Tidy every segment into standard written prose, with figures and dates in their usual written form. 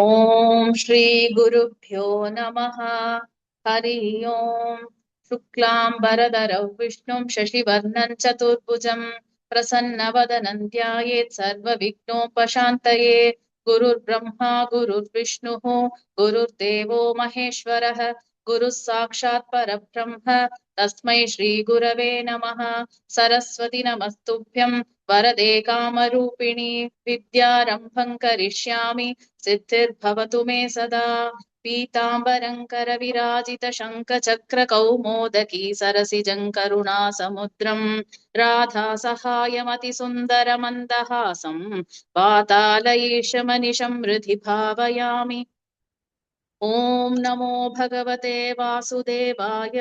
ओम श्री गुरुभ्यो नमः। हरि ओम। शुक्लांबरधरं विष्णुं शशिवर्णं चतुर्भुजं प्रसन्नवदनं ध्यायेत् सर्वविघ्नोपशान्तये। गुरुर्ब्रह्मा गुरुर्विष्णुः गुरुर्देवो महेश्वरः गुरुः साक्षात् परब्रह्म तस्मै श्रीगुरवे नमः। सरस्वती नमस्तुभ्यं वरदे कामरूपिणि विद्यारम्भं करिष्यामि सिद्धिर्भवतु मे सदा। पीताम्बरं शङ्खचक्रकौमोदकी सरसिजं करुणासमुद्रं राधा सहायमतिसुन्दरमन्दहासं वातालयेशमनिशं हृदि भावयामि। ॐ नमो भगवते वासुदेवाय।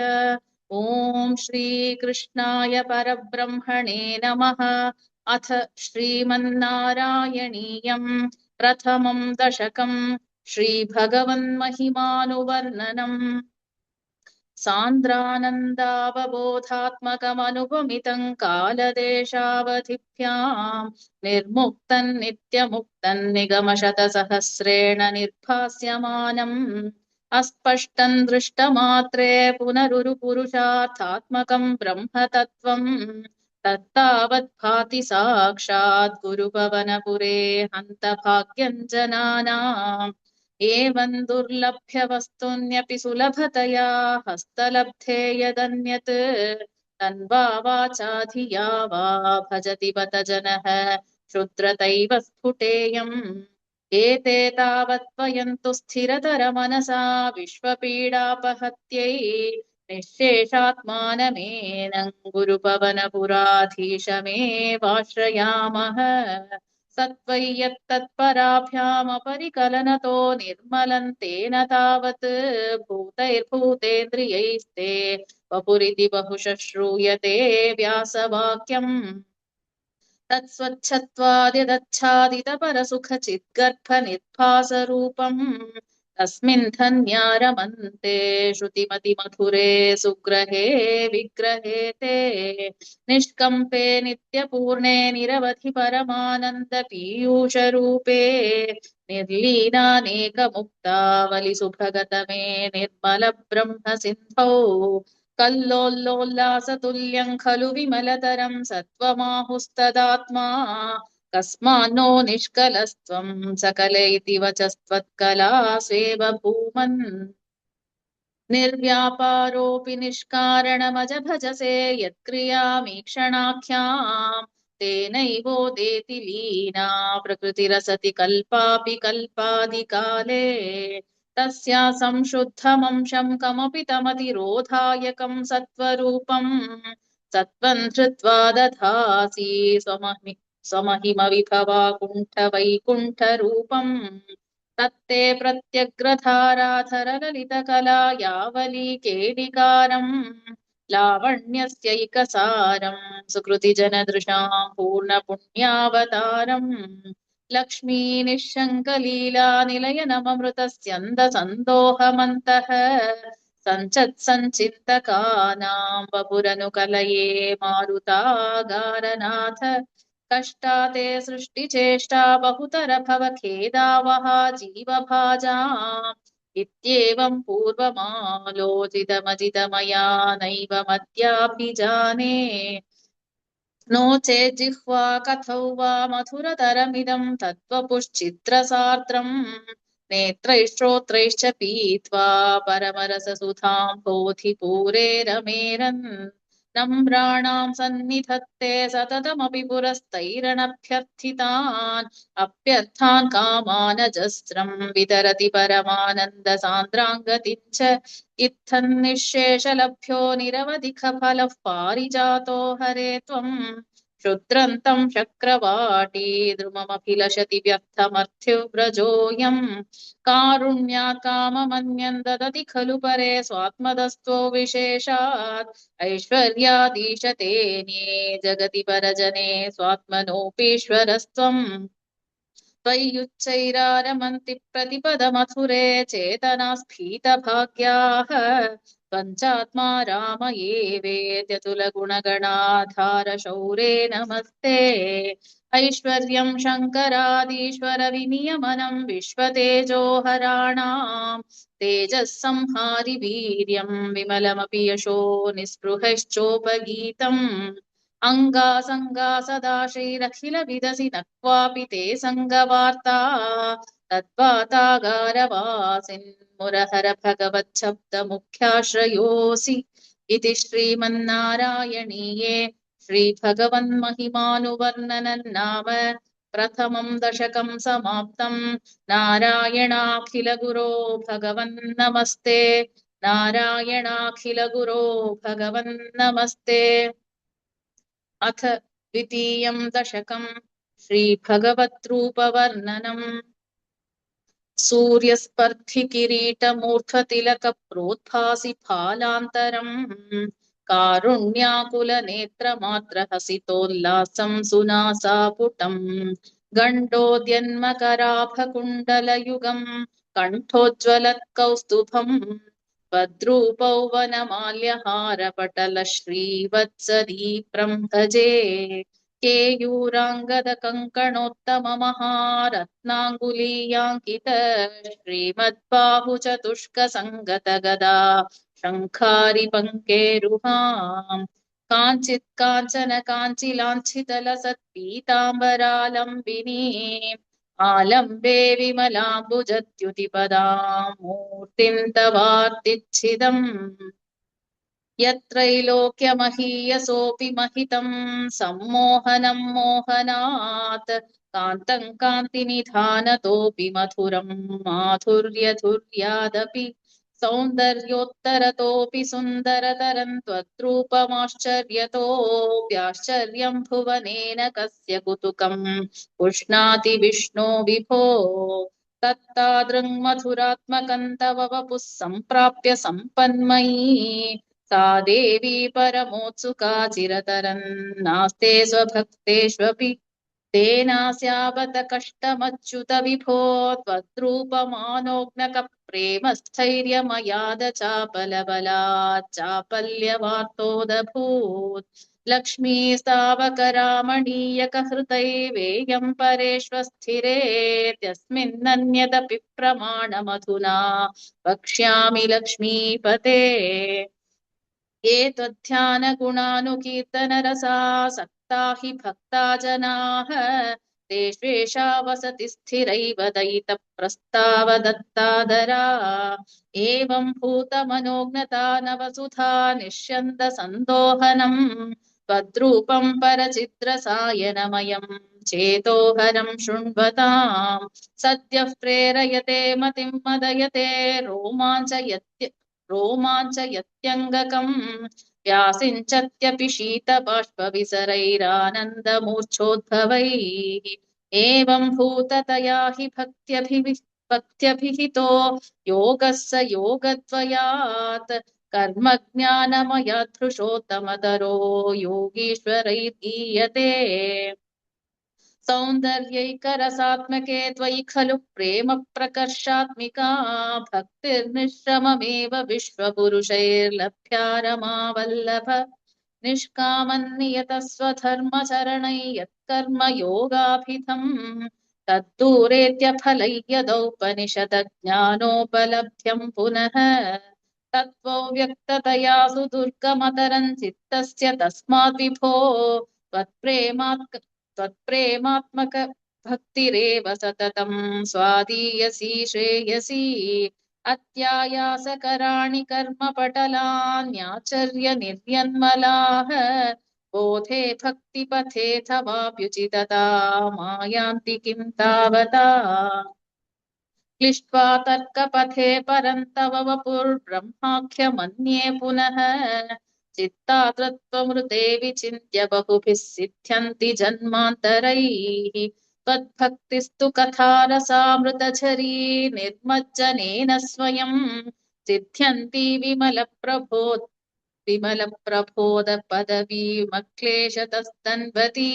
ॐ श्रीकृष्णाय परब्रह्मणे नमः। अथ श्रीमन्नारायणीयं प्रथमं दशकं श्रीभगवन्महिमानुवर्णनम्। सान्द्रानन्दावबोधात्मकमनुपमितं कालदेशावधिभ्यां निर्मुक्तं नित्यमुक्तं निगमशतसहस्रेण निर्भास्यमानम् अस्पष्टं दृष्टमात्रे पुनरुरुपुरुषार्थात्मकं ब्रह्मतत्त्वम् तत्तावत् भाति साक्षात् गुरुपवनपुरे हन्तभाग्यं जनानाम्। एवं दुर्लभ्य वस्तुन्यपि सुलभतया हस्तलब्धे यदन्यत् तन्वा वाचाधिया वा भजति बत जनः क्षुद्रतैव स्फुटेयम्। एते तावत् त्वयन्तु स्थिरतरमनसा विश्वपीडापहत्यै निःशेषात्मानमेनं गुरुपवनपुराधीशमेवाश्रयामः। सत्त्वय्यत्तत्पराभ्यामपरिकलनतो निर्मलं तेन तावत् भूतैर्भूतेन्द्रियैस्ते वपुरिति बहुशः श्रूयते व्यासवाक्यम्। तत्स्वच्छत्वादिदच्छादितपरसुखचिद्गर्भनिर्भासरूपम् तस्मिन् धन्यारमन्ते श्रुतिमतिमधुरे सुग्रहे विग्रहे ते निष्कम्पे नित्यपूर्णे निरवधि परमानन्दपीयूषरूपे निर्लीनानेकमुक्तावलिसुभगतमे निर्मलब्रह्म सिन्धौ कल्लोलोल्लासतुल्यं खलु विमलतरं सत्त्वमाहुस्तदात्मा। कस्मान्नो निष्कलस्त्वं सकल इति वचस्त्वत्कलास्वेव भूमन्। निर्व्यापारोऽपि निष्कारणमज भजसे यत्क्रियामीक्षणाख्याम् तेनैवोदेति लीना प्रकृतिरसति कल्पापि कल्पादिकाले। तस्या संशुद्धमंशं कमपि तमतिरोधायकं सत्त्वरूपम् सत्त्वं धृत्वा दधासि स्वमहिमविभवा कुण्ठवैकुण्ठरूपम्। तत्ते प्रत्यग्रधाराधरललितकला यावलीकेलिकारम् लावण्यस्यैकसारम् सुकृतिजनदृशां पूर्णपुण्यावतारम्। लक्ष्मी निःशङ्कलीलानिलयनममृतस्यन्दसन्दोहमन्तः सञ्चिन्तकानां वपुरनुकलये मारुतागारनाथ। कष्टाते सृष्टिचेष्टा बहुतर भवखेदावहा जीवभाजाम् इत्येवं पूर्वमालोचितमजितमया नैव मद्यापि जाने। नो चेत् जिह्वा कथौ वा मधुरतरमिदं तत्त्वपुश्चित्रसार्द्रम् नेत्रैश्रोत्रैश्च पीत्वा परमरससुधां बोधिपूरे रमेरन्। नम्राणां सन्निधत्ते सततमपि पुरस्तैरणभ्यर्थितान् अभ्यर्थान् कामानजस्रं वितरति परमानन्दसान्द्राङ्गतिं च। इत्थन्निःशेषलभ्यो निरवधिकफलः पारिजातो हरे त्वम् क्षुद्रन्तं चक्रवाटी द्रुममभिलषति व्यर्थमर्थ्यव्रजोऽयम्। कारुण्यात् काममन्यं ददति खलु परे स्वात्मदस्त्वो विशेषात् ऐश्वर्यादीशतेने जगति परजने स्वात्मनोऽपीश्वरस्त्वम्। त्वय्युच्चैरारमन्ति प्रतिपदमथुरे चेतनास्फीतभाग्याः त्वञ्चात्मा राम ये वेद्यतुलगुणगणाधार शौरे नमस्ते ऐश्वर्यं शङ्करादीश्वर विनियमनं विश्वतेजोहराणाम् तेजः संहारि वीर्यं विमलमपि यशो निःस्पृहश्चोपगीतम् अङ्गासङ्गा सदा श्रीरखिलविदसि न क्वापि ते सङ्गवार्ता तद्वातागारवासिन् मुरहर भगवच्छब्दमुख्याश्रयोऽसि इति श्रीमन्नारायणीये श्रीभगवन्महिमानुवर्णनं नाम प्रथमं दशकं समाप्तम् नारायणाखिलगुरो भगवन् नमस्ते नारायणाखिलगुरो भगवन् नमस्ते अथ द्वितीयं दशकं श्रीभगवद्रूपवर्णनम् सूर्यस्पर्धिकिरीटमूर्धतिलकप्रोद्भासि फालान्तरम् कारुण्याकुलनेत्रमात्रहसितोल्लासं सुनासापुटम् गण्डोद्यन्मकराभकुण्डलयुगम् कण्ठोज्ज्वलत्कौस्तुभम् भद्रूपौ वनमाल्यहारपटल श्रीवत्सदीप्रं भजे केयूराङ्गदकङ्कणोत्तममहारत्नाङ्गुलीयाङ्कित श्रीमद्बाहुचतुष्कसङ्गतगदा शङ्खारिपङ्केरुहाम् काञ्चित् काञ्चन काञ्चिलाञ्छितलसत्पीताम्बरालम्बिनी आलम्बे विमलाम्बुजद्युतिपदां मूर्तिं तवार्तिच्छिदम् यत्रैलोक्यमहीयसोऽपि महितं सम्मोहनं मोहनात् कान्तं कान्तिनिधानतोऽपि मधुरं माधुर्यधुर्यादपि सौन्दर्योत्तरतोऽपि सुन्दरतरं त्वद्रूपमाश्चर्यतोऽप्याश्चर्यं भुवनेन कस्य कुतुकं पुष्णाति विष्णो विभो तत्तादृङ्मधुरात्मकं तव वपुः सम्प्राप्य सम्पन्मयी सा देवी परमोत्सुका चिरतरं नास्ते स्वभक्तेष्वपि तेनास्यावत कष्टमच्युत विभो त्वद्रूपमानोज्ञकप्रेमस्थैर्यमयाद चापलबलात् चापल्यवार्तोदभूत् लक्ष्मीस्तावकरामणीयकहृदैवेयं परेष्वस्थिरेत्यस्मिन्नन्यदपि प्रमाणमधुना वक्ष्यामि लक्ष्मीपते ये त्वध्यानगुणानुकीर्तनरसासक्ता हि भक्ता जनाः तेष्वेषा वसति स्थिरैव दयितप्रस्तावदत्तादरा एवं भूतमनोज्ञता नवसुधा निष्यन्द सन्दोहनम् त्वद्रूपं परचिद्रसायनमयं चेतोहरं शृण्वताम् सद्यः प्रेरयते मतिं मदयते रोमाञ्चयत्यङ्गकम् व्यासिञ्चत्यपि शीतबाष्पविसरैरानन्दमूर्च्छोद्भवैः एवं भूततया हि भक्त्यभिहितो योगः स योगद्वयात् कर्मज्ञानमयाधृशोत्तमतरो योगीश्वरैर्गीयते सौन्दर्यैकरसात्मके त्वयि खलु प्रेम प्रकर्षात्मिका भक्तिर्निश्रममेव विश्वपुरुषैर्लभ्या रमावल्लभ निष्कामन्नियतस्वधर्मचरणै यत्कर्म योगाभिधम् तद्दूरेत्यफलै यदौपनिषदज्ञानोपलभ्यं पुनः तत्त्वव्यक्ततया सुदुर्गमतरं चित्तस्य तस्मात् विभो त्वत्प्रेमात्मक भक्तिरेव सततं स्वादीयसी श्रेयसी अत्यायासकराणि कर्मपटलान्याचर्य निर्यन्मलाः बोधे भक्तिपथे तवाप्युचितता मायान्ति किं तावता क्लिष्ट्वा तर्कपथे परन्तव वपुर्ब्रह्माख्यमन्ये पुनः चित्तातृत्वमृते विचिन्त्य बहुभिः सिद्ध्यन्ति जन्मान्तरैः त्वद्भक्तिस्तु कथारसामृतझरी निर्मज्जनेन स्वयं सिद्ध्यन्ति विमलप्रभो विमलप्रबोधपदवीमक्लेशतस्तन्वती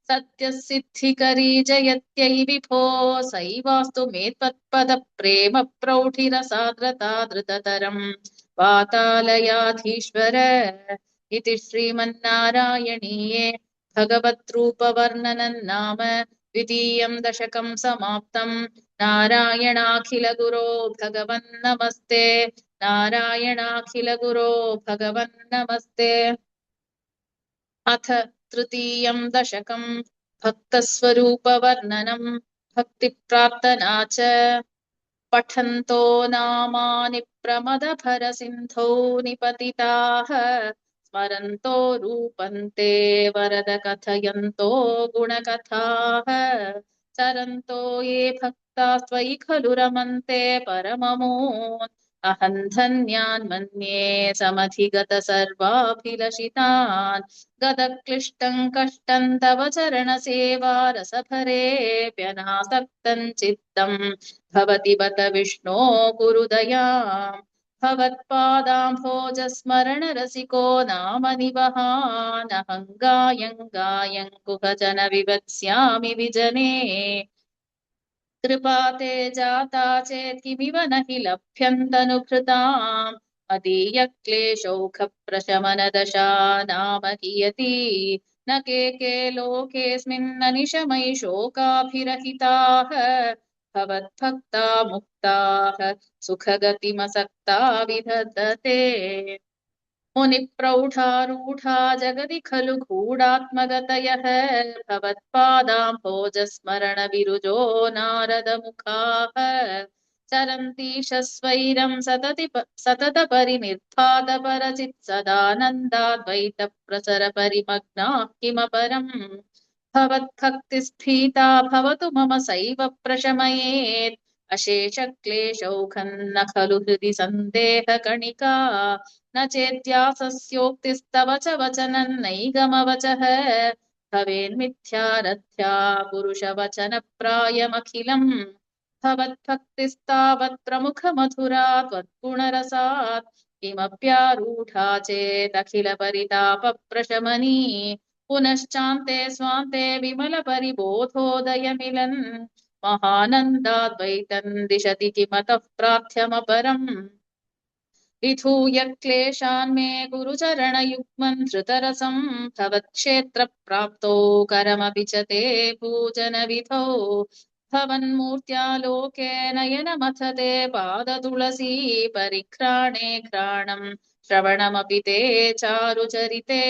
सत्यसिद्धिकरी जयत्यै विभो सैवास्तु मे त्वत्पदप्रेम प्रौढिरसाद्रता धृततरम् वातालयाधीश्वर इति श्रीमन्नारायणीये भगवद्रूपवर्णनं नाम द्वितीयं दशकं समाप्तम्। नारायणाखिलगुरो भगवन्नमस्ते। नारायणाखिलगुरो भगवन्नमस्ते। अथ तृतीयं दशकं भक्तस्वरूपवर्णनं भक्तिप्रार्थना च। पठन्तो नामानि प्रमदभरसिन्धौ निपतिताः स्मरन्तो रूपन्ते वरद कथयन्तो गुणकथाः चरन्तो ये भक्ता त्वयि खलु रमन्ते परममून् अहं धन्यान् मन्ये समधिगत सर्वाभिलषितान् गदक्लिष्टं कष्टं तव चरणसेवा रसभरेऽप्यनासक्तं चित्तम् भवति बत विष्णो गुरुदयाम् भवत्पादाम्भोजस्मरणरसिको नाम निवहानहं गायं गुहजन विवत्स्यामि विजने कृपा ते जाता चेत् किमिव न हि लभ्यन्तनुभृताम् मदीयक्लेशौखप्रशमनदशा नाम कियती न के लोकेऽस्मिन् अनिशमयि शोकाभिरहिताः भवद्भक्ता मुक्ताः सुखगतिमसक्ता विदधते मुनिप्रौढारूढा जगति खलु गूढात्मगतयः भवत्पादाम्भोजस्मरणविरुजो नारदमुखाः चरन्तीशस्वैरं सततपरिनिर्भातपरचित्सदानन्दाद्वैतप्रसरपरिमग्नाः किमपरम् भवद्भक्तिस्फीता भवतु मम सैव प्रशमयेत् अशेषक्लेशौघं न खलु हृदि सन्देहकणिका न चेद्यासस्योक्तिस्तव च वचनं नैगमवचः भवेन्मिथ्यारथ्या पुरुषवचनप्रायमखिलम् भवद्भक्तिस्तावत् प्रमुखमधुरा त्वद्गुणरसात् किमप्यारूढा चेदखिलपरितापप्रशमनी पुनश्चान्ते स्वान्ते विमलपरिबोधोदयमिलन् महानन्दाद्वैतं दिशति किमतः प्रार्थ्यमपरम् विधूय क्लेशान् मे गुरुचरणयुग्मं धृतरसं भवत्क्षेत्रप्राप्तौ करमपि च ते पूजनविधौ भवन्मूर्त्यालोके नयनमथ ते पादतुलसी परिघ्राणे घ्राणं श्रवणमपि ते चारुचरिते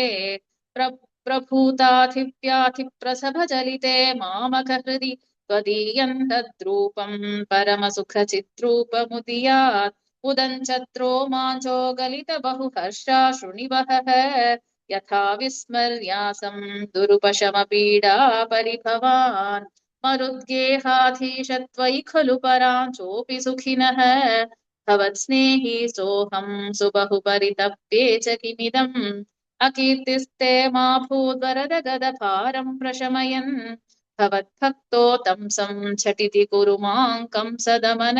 प्रभूताधिव्याधिप्रसभजलिते मामकहृदि त्वदीयं तद्रूपं परमसुखचिद्रूपमुदीयात् उदञ्चत्रो माञ्चो गलित बहुहर्षाश्रुनिवहः यथा विस्मर्यासं दुरुपशमपीडा परिभवान् मरुद्गेहाधीश त्वयि खलु पराञ्चोऽपि सुखिनः भवत्स्नेही सोऽहं सुबहु परितप्ये च किमिदम् अकीर्तिस्ते मा भूद्वरद गदभारं प्रशमयन् भवद्भक्तो तं झटिति कुरु मां कंसदमन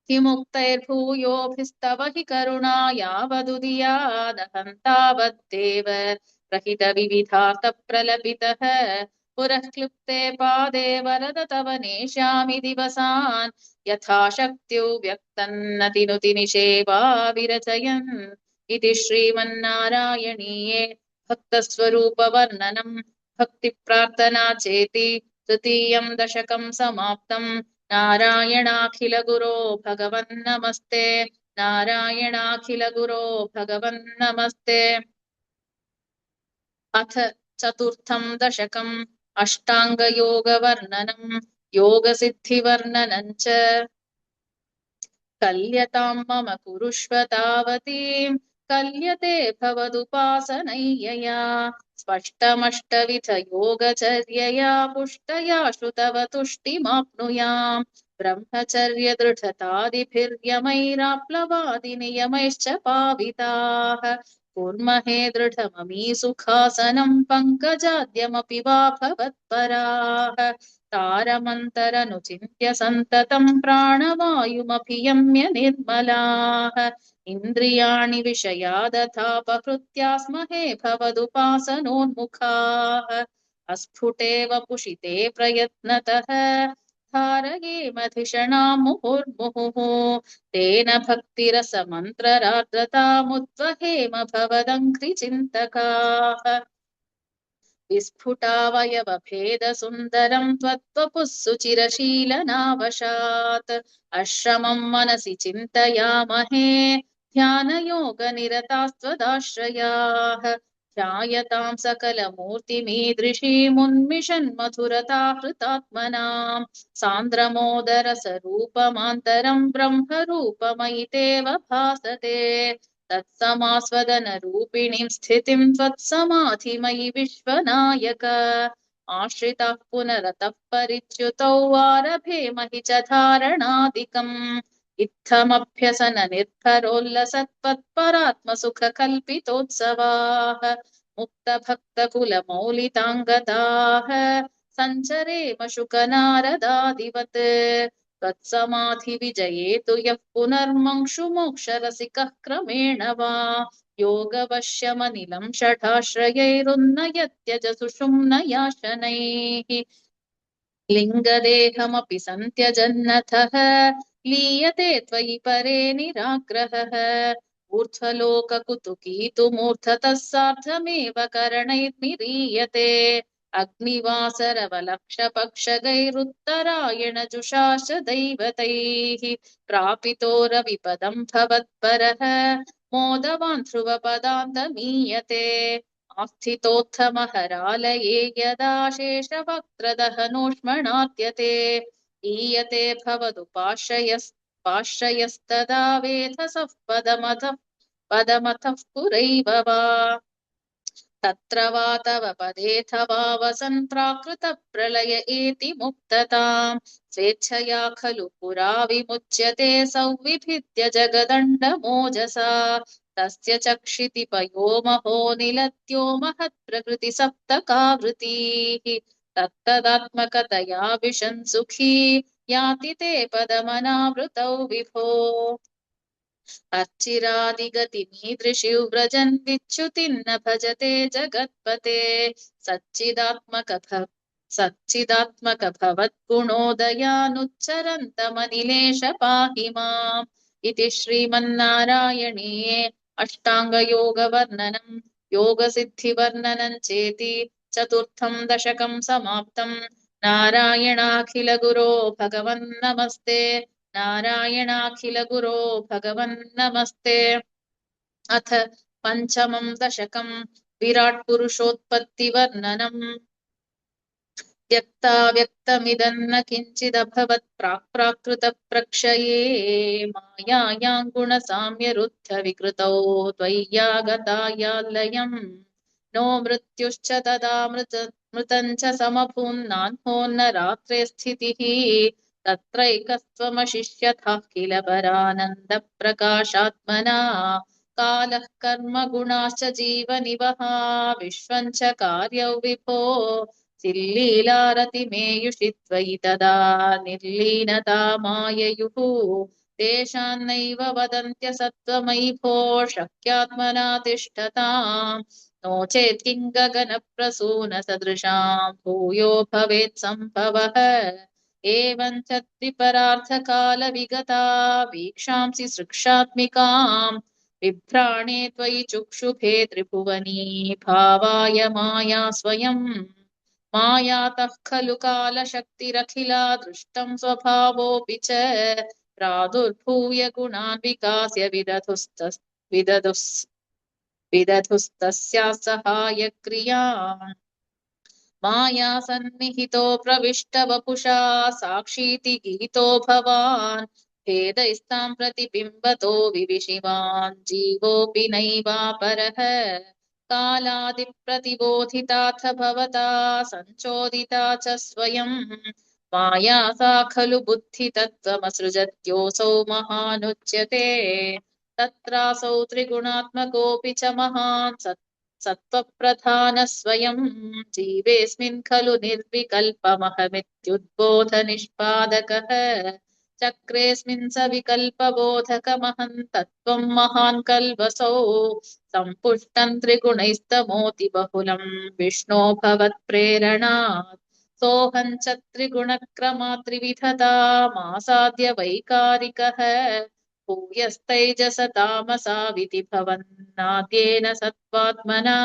किमुक्तैर्भूयोभिस्तव हि करुणा यावदुदीयादहं तावद्देव प्रहितविविधार्थप्रलपितः पुरः क्लृप्ते पादे वरद तव नेष्यामि दिवसान् यथाशक्त्यो व्यक्तन्नतिनुति निषेवा विरचयन् इति श्रीमन्नारायणीये भक्तस्वरूपवर्णनं भक्तिप्रार्थना चेति तृतीयं दशकं समाप्तम्। नारायणाखिलगुरो भगवन्नमस्ते। नारायणाखिलगुरो भगवन्नमस्ते। अथ चतुर्थं दशकम् अष्टाङ्गयोगवर्णनं योगसिद्धिवर्णनं च कल्यतां मम कुरुष्व तावतीं कल्यते भवदुपासनय्यया स्पष्टमष्टविधयोगचर्यया पुष्टया श्रुतव तुष्टिमाप्नुयाम् ब्रह्मचर्यदृढतादिभिर्यमैराप्लवादिनियमैश्च पाविताः कुर्महे दृढममी सुखासनं पङ्कजाद्यमपि वा भवत्पराः तारमन्तरनुचिन्त्य सन्ततं प्राणवायुमपि यम्य निर्मलाः इन्द्रियाणि विषयादथापहृत्या स्महे भवदुपासनोन्मुखाः अस्फुटेव पुषिते प्रयत्नतः धारयेमधिषणां मुहुर्मुहुः तेन भक्तिरसमन्त्ररार्द्रतामुद्वहेम भवदङ्घ्रिचिन्तकाः विस्फुटावयवभेदसुन्दरं त्वत्वपुः सुचिरशीलनावशात् अश्रमं मनसि चिन्तयामहे ध्यानयोगनिरतास्त्वदाश्रयाः ध्यायतां सकलमूर्तिमीदृशीमुन्मिषन्मधुरता हृतात्मनां सान्द्रमोदरसरूपमान्तरं ब्रह्मरूपमयि तेव भासते तत्समास्वदनरूपिणीं स्थितिं त्वत्समाधिमयि विश्वनायक आश्रितः पुनरतः परिच्युतौ आरभेमहि च धारणादिकम् इत्थमभ्यसन निर्भरोल्लसत्त्वत्परात्मसुखकल्पितोत्सवाः मुक्तभक्तकुलमौलिताङ्गताः सञ्चरेम शुकनारदादिवत् तत्समाधिविजयेतु यः पुनर्मंशुमोक्षरसिकः क्रमेण वा योगवश्यमनिलं षठाश्रयैरुन्नयत्यज सुषुम्नयाशनैः लिङ्गदेहमपि सन्त्यजन्नथः लीयते त्वयि परे निराग्रहः ऊर्ध्वलोककुतुकीतुमूर्धतः सार्धमेव करणैर्निरीयते अग्निवासरवलक्षपक्षगैरुत्तरायण जुषाश्च दैवतैः प्रापितो रविपदं भवत्परः मोदवान् ध्रुवपदान्तमीयते आस्थितोत्थमहरालये यदा शेषवक्त्रदहनोष्मणात्यते ईयते भवदुपाश्रयस्तदा वेधसः पदमथः पुरैव वा तत्र वा तव पदेऽथवा वसन् प्राकृतप्रलय एति मुक्तताम् स्वेच्छया खलु पुरा विमुच्यते संविभिद्य जगदण्डमोजसा तस्य चक्षितिपयो महो निलत्यो महत्प्रकृतिसप्तकावृतीः तत्तदात्मकतया विशन् सुखी याति ते पदमनावृतौ विभो अर्चिरादिगतिमीदृशि व्रजन् विच्युतिन्न भजते जगत्पते सच्चिदात्मक भवद्गुणोदयानुच्चरन्तमनिलेश पाहि माम् इति श्रीमन्नारायणीये अष्टाङ्गयोगवर्णनम् योगसिद्धिवर्णनम् चेति चतुर्थं दशकं समाप्तम् नारायणाखिलगुरो भगवन्नमस्ते नारायणाखिलगुरो भगवन्नमस्ते अथ पञ्चमं दशकं विराट्पुरुषोत्पत्तिवर्णनम् व्यक्ताव्यक्तमिदन्न किञ्चिदभवत् प्राक्प्राकृतप्रक्षये मायायां गुणसाम्यरुद्धविकृतौ त्वय्यागतायालयम् नो मृत्युश्च तदा मृतं च समभून्नान्होन्न रात्रे स्थितिः तत्रैकस्त्वमशिष्यथः किल परानन्दप्रकाशात्मना कालः कर्म गुणाश्च जीवनिवहा विश्वं च कार्यौ विभो सिल्लीलारतिमेयुषि त्वयि तदा निर्लीनता माययुः तेषान्नैव वदन्त्यसत्त्वमयि भो शक्यात्मना तिष्ठताम् नो चेत् किं गगनप्रसूनसदृशां भूयो भवेत् सम्भवः एवं च त्रिपरार्थकालविगता वीक्षांसि सृक्षात्मिकाम् बिभ्राणे त्वयि चुक्षुभे त्रिभुवनी भावाय माया स्वयम् मायातः खलु कालशक्तिरखिला दृष्टं स्वभावोऽपि च प्रादुर्भूय गुणान् विकास्य विदधुस्तस्या सहायक्रियाम् माया सन्निहितो प्रविष्ट वपुषा साक्षीति गीतो भवान् भेदैस्तां प्रतिबिम्बतो विविशिवान् जीवोऽपि नैवापरः कालादिप्रतिबोधिताथ भवता सञ्चोदिता च स्वयं माया सा खलु बुद्धितत्त्वमसृजत्योऽसौ महानुच्यते तत्रासौ त्रिगुणात्मकोऽपि च महान् सत्त्वप्रधानः स्वयं जीवेऽस्मिन् खलु निर्विकल्पमहमित्युद्बोधनिष्पादकः चक्रेऽस्मिन् स विकल्पबोधकमहन् तत्त्वं महान् कल्वसौ सम्पुष्टं त्रिगुणैस्तमोति बहुलं विष्णो भवत्प्रेरणात् सोऽहं च त्रिगुणक्रमा त्रिविधता मासाद्य वैकारिकः भूयस्तैजस तामसा विधि भवन्नाद्येन सत्त्वात्मना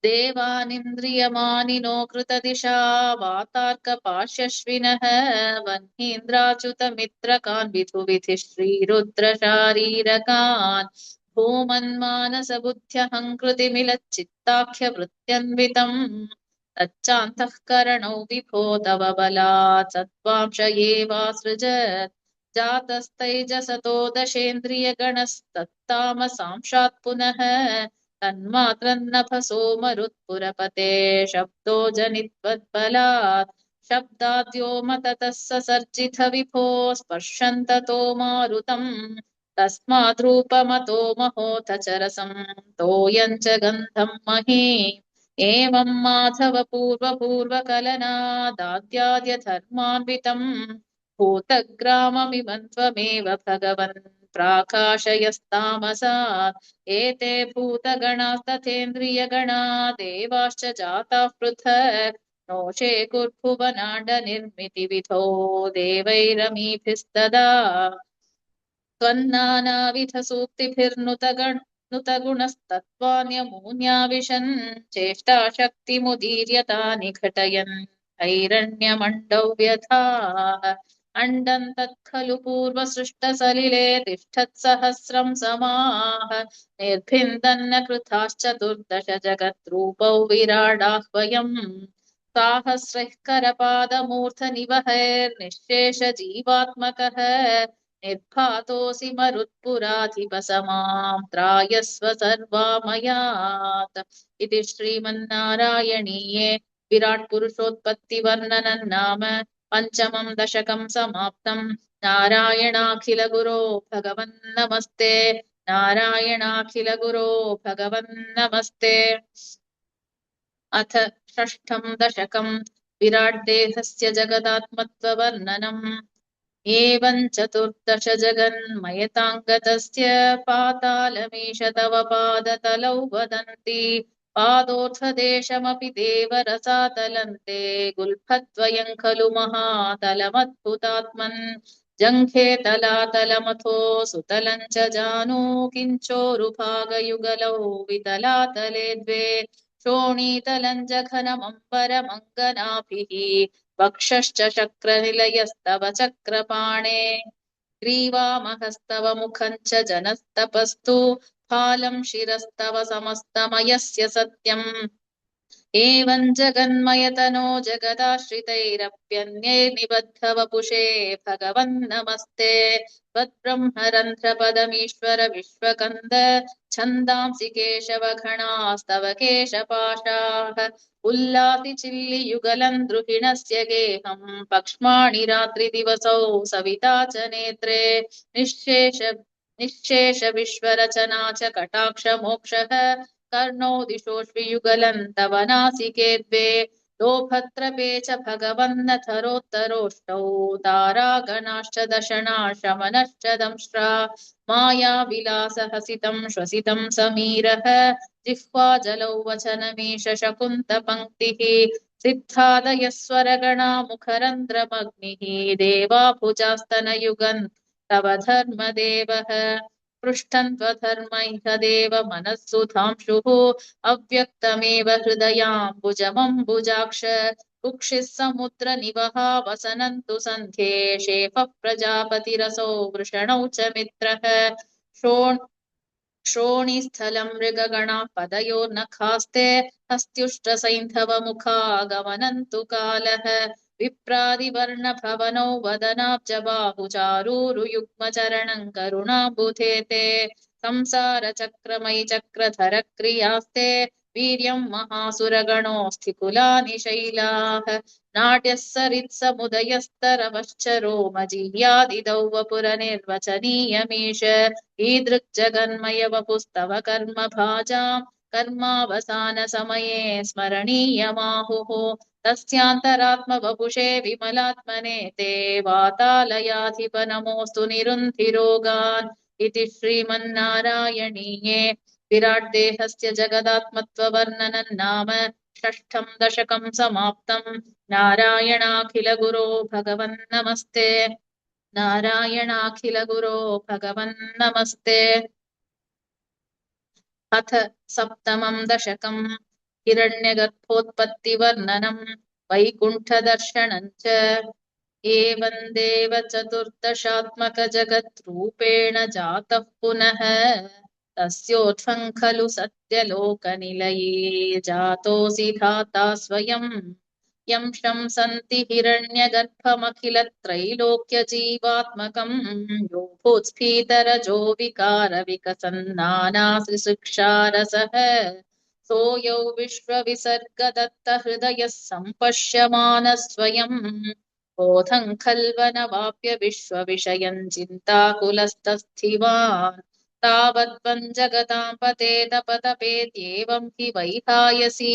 देवानिन्द्रियमानिनो कृतदिशा वातार्कपाश्यश्विनः वह्नीन्द्राच्युतमित्रकान् विधुविधिः श्रीरुद्रशारीरकान् भूमन्मानसबुद्ध्यहङ्कृतिमिलच्चित्ताख्यवृत्त्यन्वितम् तच्चान्तःकरणौ विभो तव बलात् सत्त्वांश एवासृजत् जातस्तैजसतो दशेन्द्रियगणस्तत्तामसांशात् पुनः तन्मात्रन्नभसो मरुत्पुरपते शब्दो जनित्वद्बलात् शब्दाद्यो मततः ससर्जित विभो स्पर्शन्ततो मारुतम् तस्माद्रूपमतो महोऽथ च रसम् तोयम् च गन्धम् मही एवं माधव पूर्वकलनादाद्याद्यधर्मान्वितम् भूतग्राममिमं त्वमेव भगवन् प्राकाशयस्तामसा एते भूतगणास्तथेन्द्रियगणा देवाश्च जाताः पृथक् नोषे कुर्भुवनाण्डनिर्मितिविधो देवैरमीभिस्तदा त्वन्नानाविधसूक्तिभिर्नुतगुणस्तत्त्वान्यमून्याविशन् चेष्टाशक्तिमुदीर्यता निघटयन् हैरण्यमण्डौ व्यथाः अण्डं तत्खलु पूर्वसृष्टसलिले तिष्ठत्सहस्रं समाः निर्भिन्दन्न कृताश्चतुर्दश जगद्रूपौ विराडाह्वयम् साहस्रैः करपादमूर्धनिवहैर्निःशेषजीवात्मकः निर्भातोऽसि मरुत्पुराधिपसमां त्रायस्व सर्वामयात् इति श्रीमन्नारायणीये विराट्पुरुषोत्पत्तिवर्णनं नाम पञ्चमं दशकं समाप्तम् नारायणाखिलगुरो भगवन्नमस्ते नारायणाखिलगुरो भगवन्नमस्ते अथ षष्ठं दशकं विराट्देहस्य जगदात्मत्ववर्णनम् एवं चतुर्दश जगन्मयताङ्गतस्य पातालमीश तव पादतलौ वदन्ति पादोऽर्थदेशमपि देवरसातलन्ते गुल्फद्वयं खलु महातलमद्भुतात्मन् जङ्घे तलातलमथो सुतलं च जानु किञ्चोरुभागयुगलौ वितलातले द्वे शोणीतलं जघनमम्बरमङ्गनाभिः वक्षश्च शक्रनिलयस्तव चक्रपाणे ग्रीवामहस्तव मुखं च जनस्तपस्तु फालं शिरस्तव समस्तमयस्य सत्यम् एवं जगन्मयतनो जगदाश्रितैरप्यन्ये निबद्धवपुषे भगवन्नमस्ते त्वद्ब्रह्मरन्ध्रपदमीश्वर विश्वकन्द छन्दांसि केशवघणास्तव केशपाशाः उल्लासिचिल्लियुगलं द्रुहिणस्य गेहं पक्ष्माणि रात्रिदिवसौ सविता च नेत्रे निःशेष विश्वरचना च कटाक्षमोक्षः कर्णौ दिशोष्वियुगलं तव नासिके द्वे लोभत्रपे च भगवन्नथरोत्तरोष्टौ तारागणाश्च दशना शमनश्च दंष्ट्रा मायाविलासहसितं श्वसितं समीरः जिह्वाजलौ वचनमीश शकुन्तपङ्क्तिः सिद्धादयः स्वरगणा मुखरन्ध्रमग्निः देवाभुजास्तनयुगन् तव धर्मदेवः पृष्ठं त्वधर्मैकदेव मनःसुधांशुः अव्यक्तमेव हृदयाम्बुजमम्बुजाक्ष कुक्षिः समुद्रनिवहा वसनन्तु सन्ध्ये शेफः प्रजापतिरसौ वृषणौ च मित्रः श्रोणीस्थलं मृगगणा पदयोर्नखास्ते हस्त्युष्टसैन्धवमुखागमनन्तु कालः विप्रादिवर्णभवनौ वदनाब्जबाहुचारूरुयुग्मचरणं करुणाम्बुधे ते संसारचक्रमयि चक्रधरक्रियास्ते वीर्यं महासुरगणोऽस्ति कुलानि शैलाः नाट्यः सरित्समुदयस्तरवश्चरो मजीयादिदौ वपुरनिर्वचनीयमीश ईदृक्जगन्मय वपुस्तव कर्मभाजाम् कर्मावसानसमये स्मरणीयमाहुः तस्यान्तरात्मवपुषे विमलात्मने ते वातालयाधिप नमोऽस्तु निरुन्धिरोगान् इति श्रीमन्नारायणीये विराट्देहस्य जगदात्मत्ववर्णनं नाम षष्ठं दशकं समाप्तम् नारायणाखिलगुरो भगवन् नमस्ते नारायणाखिलगुरो भगवन् नमस्ते अथ सप्तमं दशकम् हिरण्यगर्भोत्पत्तिवर्णनम् वैकुण्ठदर्शनम् च एवं देव चतुर्दशात्मकजगद्रूपेण जातः पुनः तस्योत्थं खलु सत्यलोकनिलये जातोऽसि धाता स्वयम् यं शंसन्ति हिरण्यगर्भमखिलत्रैलोक्यजीवात्मकम् यो भूत्स्फीतरजो विकारविकसन्नानासृशिक्षारसः सोऽयौ विश्वविसर्गदत्तहृदयः सम्पश्यमानः स्वयम् बोधं खल्वनवाप्य विश्वविषयं चिन्ताकुलस्तस्थिवान् तावद्वं जगतां पतेतपतपेत्येवं हि वैहायसी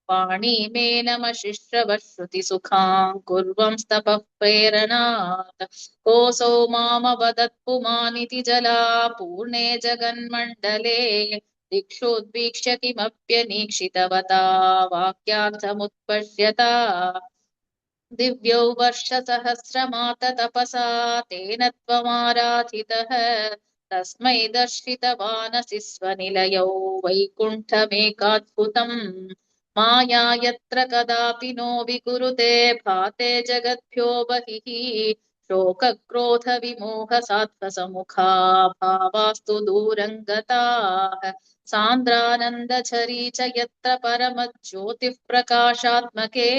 वाणीमेनमशिश्रवश्रुतिसुखां कुर्वंस्तपः प्रेरणात् कोऽसौ मामवदत् पुमानिति जला पूर्णे जगन्मण्डले दिक्षोद्वीक्ष्य किमप्यनीक्षितवता वाक्यार्थमुत्पश्यता दिव्यौ वर्षसहस्रमाततपसा तेन त्वमाराधितः तस्मै दर्शितवानसि स्वनिलयौ वैकुण्ठमेकाद्भुतम् माया यत्र कदापि नो विकुरुते भाते जगद्भ्यो बहिः शोकक्रोधविमोहसात्त्वसमुखा भावास्तु दूरं गताः सान्द्रानन्दझरी च यत्र परमज्योतिः प्रकाशात्मके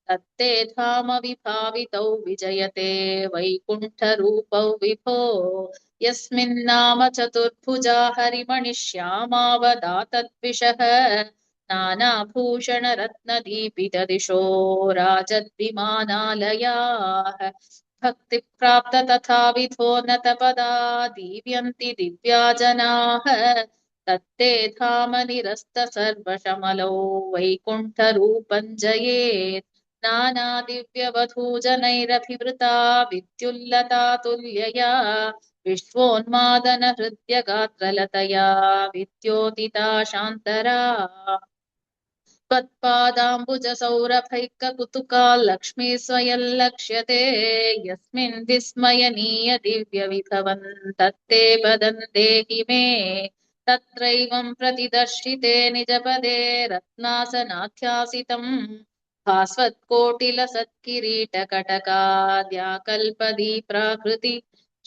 तत्ते धाम विभावितौ विजयते वैकुण्ठरूपौ विभो यस्मिन्नाम चतुर्भुजा हरिमणिश्यामावदातद्विषः नानाभूषणरत्नदीपितदिशो राजद्विमानालयाः भक्तिप्राप्त तथाविधो नतपदा दीव्यन्ति दिव्या जनाः तत्ते धाम निरस्त सर्वशमलौ वैकुण्ठरूपं जयेत् नानादिव्यवधूजनैरभिवृता विद्युल्लता तुल्यया विश्वोन्मादनहृद्यगात्रलतया विद्योतिता शान्तरा त्वत्पादाम्बुजसौरभैककुतुका लक्ष्मी स्वयं यस्मिन् विस्मयनीय दिव्यविभवन् तत्ते पदं देहि मे तत्रैवं प्रतिदर्शिते निजपदे रत्नासनाध्यासितम् भास्वत्कोटिलसत्किरीटकटकाद्याकल्पदी प्राकृति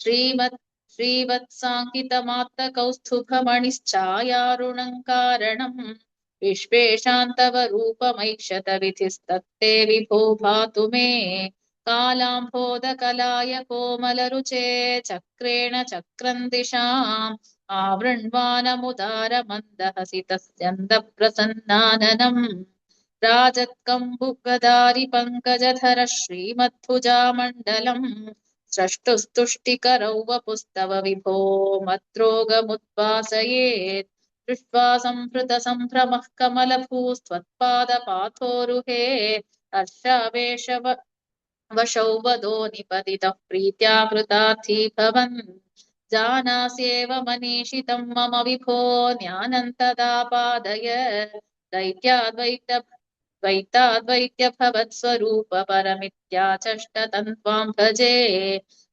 श्रीवत्साङ्कितमात्तकौस्तुभमणिश्चायारुणं कारणम् विश्वेशान्तव रूपमैक्षत विधिस्तत्ते विभो भातु मे कालाम्भोदकलाय कोमलरुचे चक्रेण चक्रं दिशाम् आवृण्वानमुदारमन्दहसि तस्यन्दप्रसन्नाननम् राजत्कम्बुगदारि पङ्कजधर श्रीमद्भुजामण्डलम् स्रष्टुस्तुष्टिकरौ वपुस्तव विभो मद्रोगमुद्वासयेत् दृष्ट्वा संहृतसम्भ्रमः कमलभूस्त्वत्पादपाथोरुहे हर्षावेश वशौ वदो निपतितः प्रीत्या कृतार्थी भवन् जानास्येव मनीषितं मम विभो ज्ञानन्तदापादय द्वैताद्वैत्यभवत्स्वरूप परमित्याचष्टतं त्वां भजे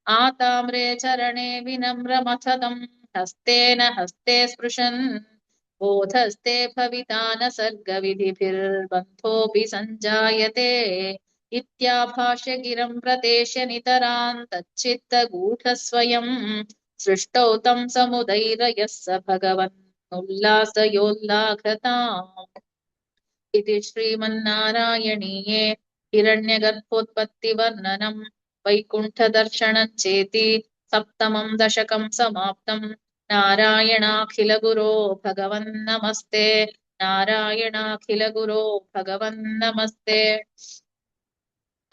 आताम्रे चरणे विनम्रमथतं हस्तेन हस्ते स्पृशन् बोधस्ते भविता न सर्गविधिभिर्बन्धोऽपि सञ्जायते इत्याभाष्य गिरं प्रदेश्य नितरान् तच्चित्तगूढस्वयं सृष्टौ तं समुदैरयः स भगवन् उल्लासयोल्लाघताम् इति श्रीमन्नारायणीये हिरण्यगर्भोत्पत्तिवर्णनम् वैकुण्ठदर्शनं चेति सप्तमं दशकं समाप्तम् नारायणाखिलगुरो भगवन् नमस्ते नारायणाखिलगुरो भगवन् नमस्ते।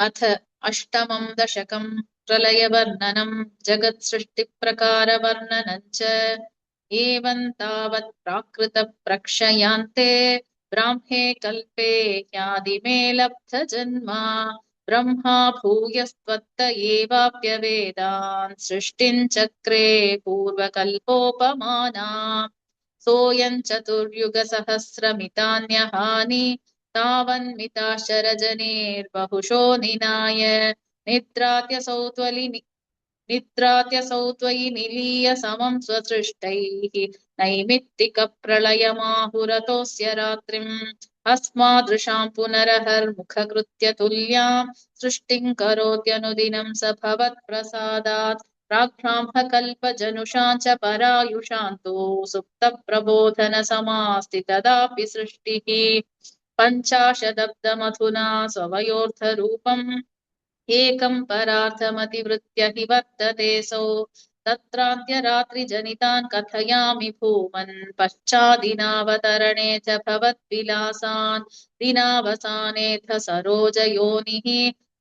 अथ अष्टमं दशकं प्रलयवर्णनं जगत्सृष्टिप्रकारवर्णनं च एवं तावत् प्राकृतप्रक्षयान्ते ब्राह्मे कल्पे ह्यादिमे लब्धजन्मा ब्रह्मा भूयस्त्वत्त एवाप्यवेदान् सृष्टिं चक्रे पूर्वकल्पोपमाना सोऽयं चतुर्युगसहस्रमितान्यहानि तावन्मिता शरजनेर्बहुशो निनाय निद्रात्यसौ निद्रात्यसौ त्वयि निलीय समं स्वसृष्टैः नैमित्तिकप्रलयमाहुरतोऽस्य रात्रिम् अस्मादृशां पुनरहर्मुखकृत्य तुल्यां सृष्टिं करोत्यनुदिनं स भवत्प्रसादात् प्राग्ब्राह्मकल्पजनुषां च परायुषान्तो सुप्तप्रबोधनसमास्ति तदापि सृष्टिः पञ्चाशदब्दमधुना स्ववयोऽर्थरूपम् एकं परार्थमतिवृत्य हि वर्ततेऽसौ तत्रान्त्यरात्रिजनितान् कथयामि भूमन् पश्चादिनावतरणे च भवद्विलासान् दिनावसानेऽथ सरोजयोनिः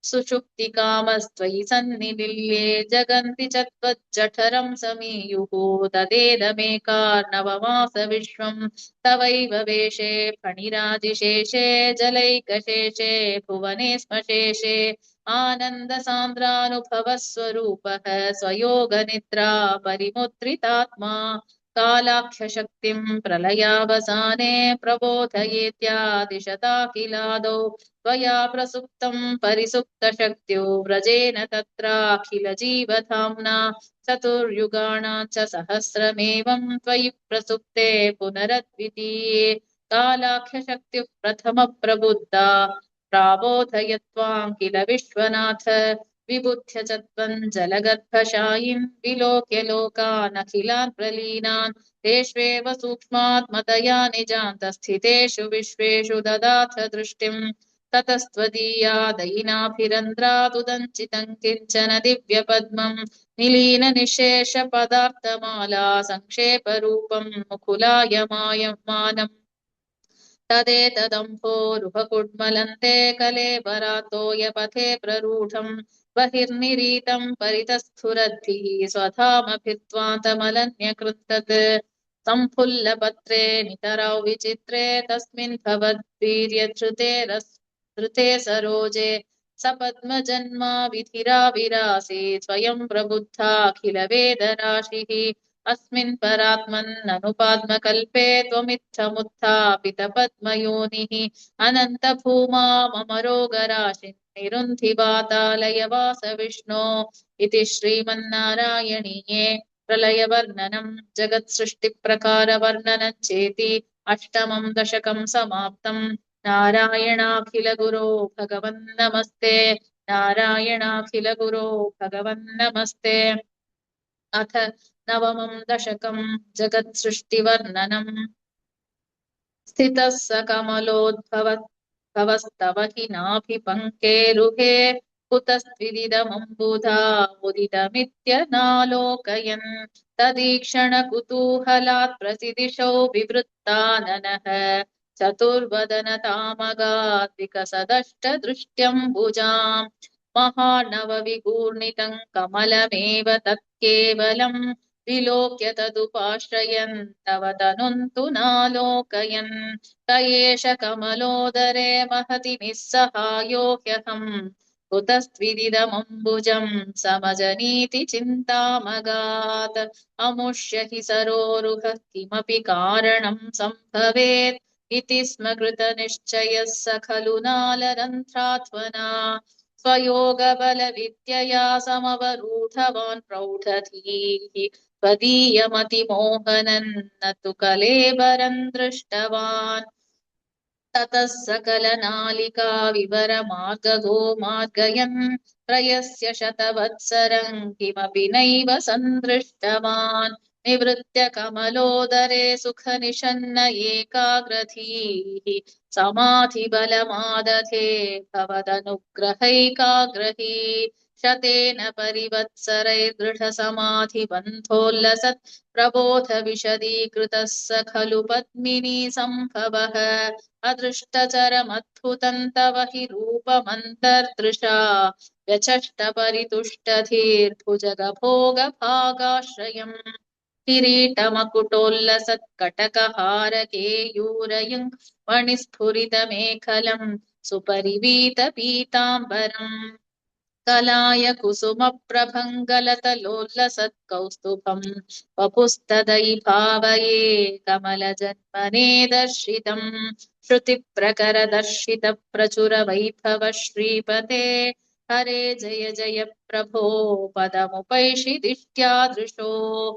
सुषुप्तिकामस्त्वयि सन्निलिल्ये जगन्ति च त्वज्जठरं समीयुः तदेदमेकार्णवमास विश्वं तवैव वेशे फणिराजिशेषे जलैकशेषे भुवने स्मशेषे आनन्दसान्द्रानुभवस्वरूपः स्वयोगनिद्रा परिमुद्रितात्मा कालाख्यशक्तिं प्रलयावसाने प्रबोधयेत्यादिशताखिलादौ त्वया प्रसुप्तं परिसुप्तशक्त्यो व्रजेन तत्राखिलजीवधाम्ना चतुर्युगाणां च सहस्रमेवं त्वयि प्रसुप्ते पुनरद्वितीये कालाख्यशक्तिः प्रथमप्रबुद्धा प्राबोधयत्वां किल विश्वनाथ विबुध्य च त्वं जलगर्भशायीन् विलोक्य लोकानखिलान् प्रलीनान् तेष्वेव सूक्ष्मात्मतया निजान्तस्थितेषु विश्वेषु ददाथ दृष्टिम् ततस्त्वदीया दयिनाभिरन्ध्रादुदञ्चितं किञ्चन दिव्यपद्मम् निलीननिःशेषपदार्थमाला सङ्क्षेपरूपं मुकुलायमायमानम् तदेतदम्भोरुहकुड्मलन्ते कलेबरातोयपथे प्ररूढम् बहिर्निरीतं परितस्फुरद्भिः स्वधामभित्वान्तमलन्यकृन्तत् सम्फुल्लपत्रे नितरौ विचित्रे तस्मिन् भवद्वीर्यधृते सरोजे सपद्मजन्मा विधिराविरासीत् स्वयं प्रबुद्धाखिलवेदराशिः अस्मिन् परात्मन्ननुपाद्मकल्पे त्वमित्थमुत्थापितपद्मयोनिः अनन्तभूमा मम रोगराशिन् निरुन्धि वातालयवास विष्णो इति श्रीमन्नारायणीये प्रलयवर्णनं जगत्सृष्टिप्रकारवर्णनं चेति अष्टमं दशकं समाप्तम् नारायणाखिलगुरो भगवन् नमस्ते नारायणाखिलगुरो भगवन् नमस्ते अथ नवमं दशकं जगत्सृष्टिवर्णनम् स्थितः स कमलोद्भवस्तव हि नाभिपङ्केरुहे कुतस्त्विदिदमम्बुधा मुदितमित्यनालोकयन् तदीक्षणकुतूहलात् प्रतिदिशौ विवृत्ताननः चतुर्वदनतामगात् विकसदष्टदृष्ट्यम्बुजाम् महानवविगूर्णितं कमलमेव तत्केवलम् विलोक्य तदुपाश्रयन् तव तनुन्तु नालोकयन् क एष कमलोदरे महति निःसहायो ह्यहम् कुतस्त्विदिदमम्बुजं समजनीति चिन्तामगात् अमुष्य हि सरोरुहः किमपि कारणं सम्भवेत् इति स्म कृतनिश्चयः स खलु नालरन्ध्रात्मना स्वयोगबलविद्यया समवरूढवान् प्रौढधीः त्वदीयमतिमोहनन् न तु कलेबरं दृष्टवान् ततः सकलनालिका विवरमार्गगो मार्गयन् त्रयस्य शतवत्सरं किमपि नैव सन्दृष्टवान् निवृत्य कमलोदरे सुखनिषन्न एकाग्रधीः समाधिबलमादधे भवदनुग्रहैकाग्रही शतेन परिवत्सरैर्दृढसमाधिबन्धोल्लसत् प्रबोधविशदीकृतः स खलु पद्मिनी सम्भवः अदृष्टचरमद्भुतं तव हि रूपमन्तर्दृशा व्यचष्टपरितुष्टधीर्भुजगभोगभागाश्रयम् किरीटमकुटोल्लसत्कटकहारकेयूरयुङ् मणिस्फुरितमेखलम् सुपरिवीतपीताम्बरम् कलाय कुसुमप्रभङ्गलतलोल्लसत्कौस्तुभम् वपुस्तदयि कमलजन्मने दर्शितम् श्रुतिप्रकरदर्शितप्रचुरवैभव श्रीपते हरे जय जय प्रभो पदमुपैषि दिष्ट्यादृशोः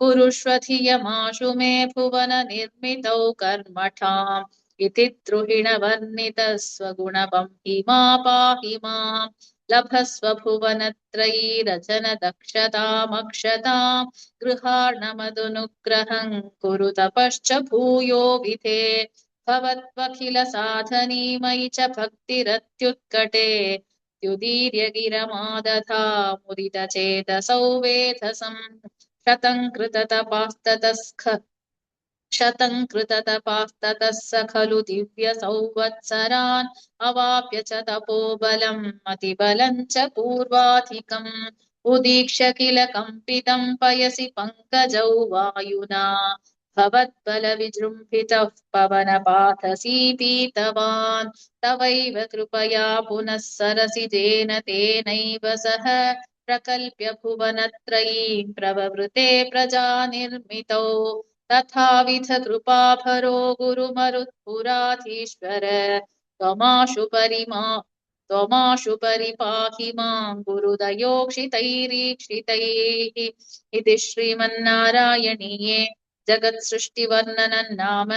कुरुष्व धियमाशु मे भुवन निर्मितौ कर्मठाम् इति द्रुहिणवर्णितः स्वगुणवं हिमा पाहि माम् लभस्व भुवनत्रयीरचन दक्षतामक्षताम् गृहार्णमदनुग्रहम् कुरु तपश्च भूयो विधे भवत्वखिल साधनीमयि च भक्तिरत्युत्कटे द्युदीर्य गिरमादधा मुदितचेतसौ वेधसम् शतं कृततपास्ततस्ख शतं कृततपास्ततः स खलु दिव्यसंवत्सरान् अवाप्य च तपोबलम् अतिबलम् च पूर्वाधिकम् उदीक्ष्य किल कम्पितं पयसि पङ्कजौ वायुना भवद्बलविजृम्भितः पवनपाथसीपीतवान् तवैव कृपया पुनः सरसिजेन तेनैव सह प्रकल्प्य भुवनत्रयीं प्रववृते प्रजानिर्मितौ तथाविध कृपाभरो गुरुमरुत्पुराधीश्वर त्वमाशु परिपाहि मां गुरुदयोक्षितैरीक्षितैः इति श्रीमन्नारायणीये जगत्सृष्टिवर्णनं नाम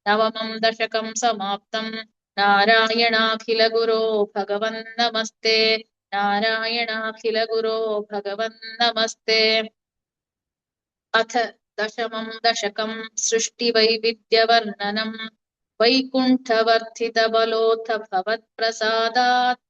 नवमं दशकं समाप्तम् नारायणाखिलगुरो भगवन् नमस्ते नारायणाखिलगुरो भगवन् नमस्ते अथ दशमं दशकं सृष्टिवैविध्यवर्णनम् वैकुण्ठवर्धितबलोऽथ भवत्प्रसादात्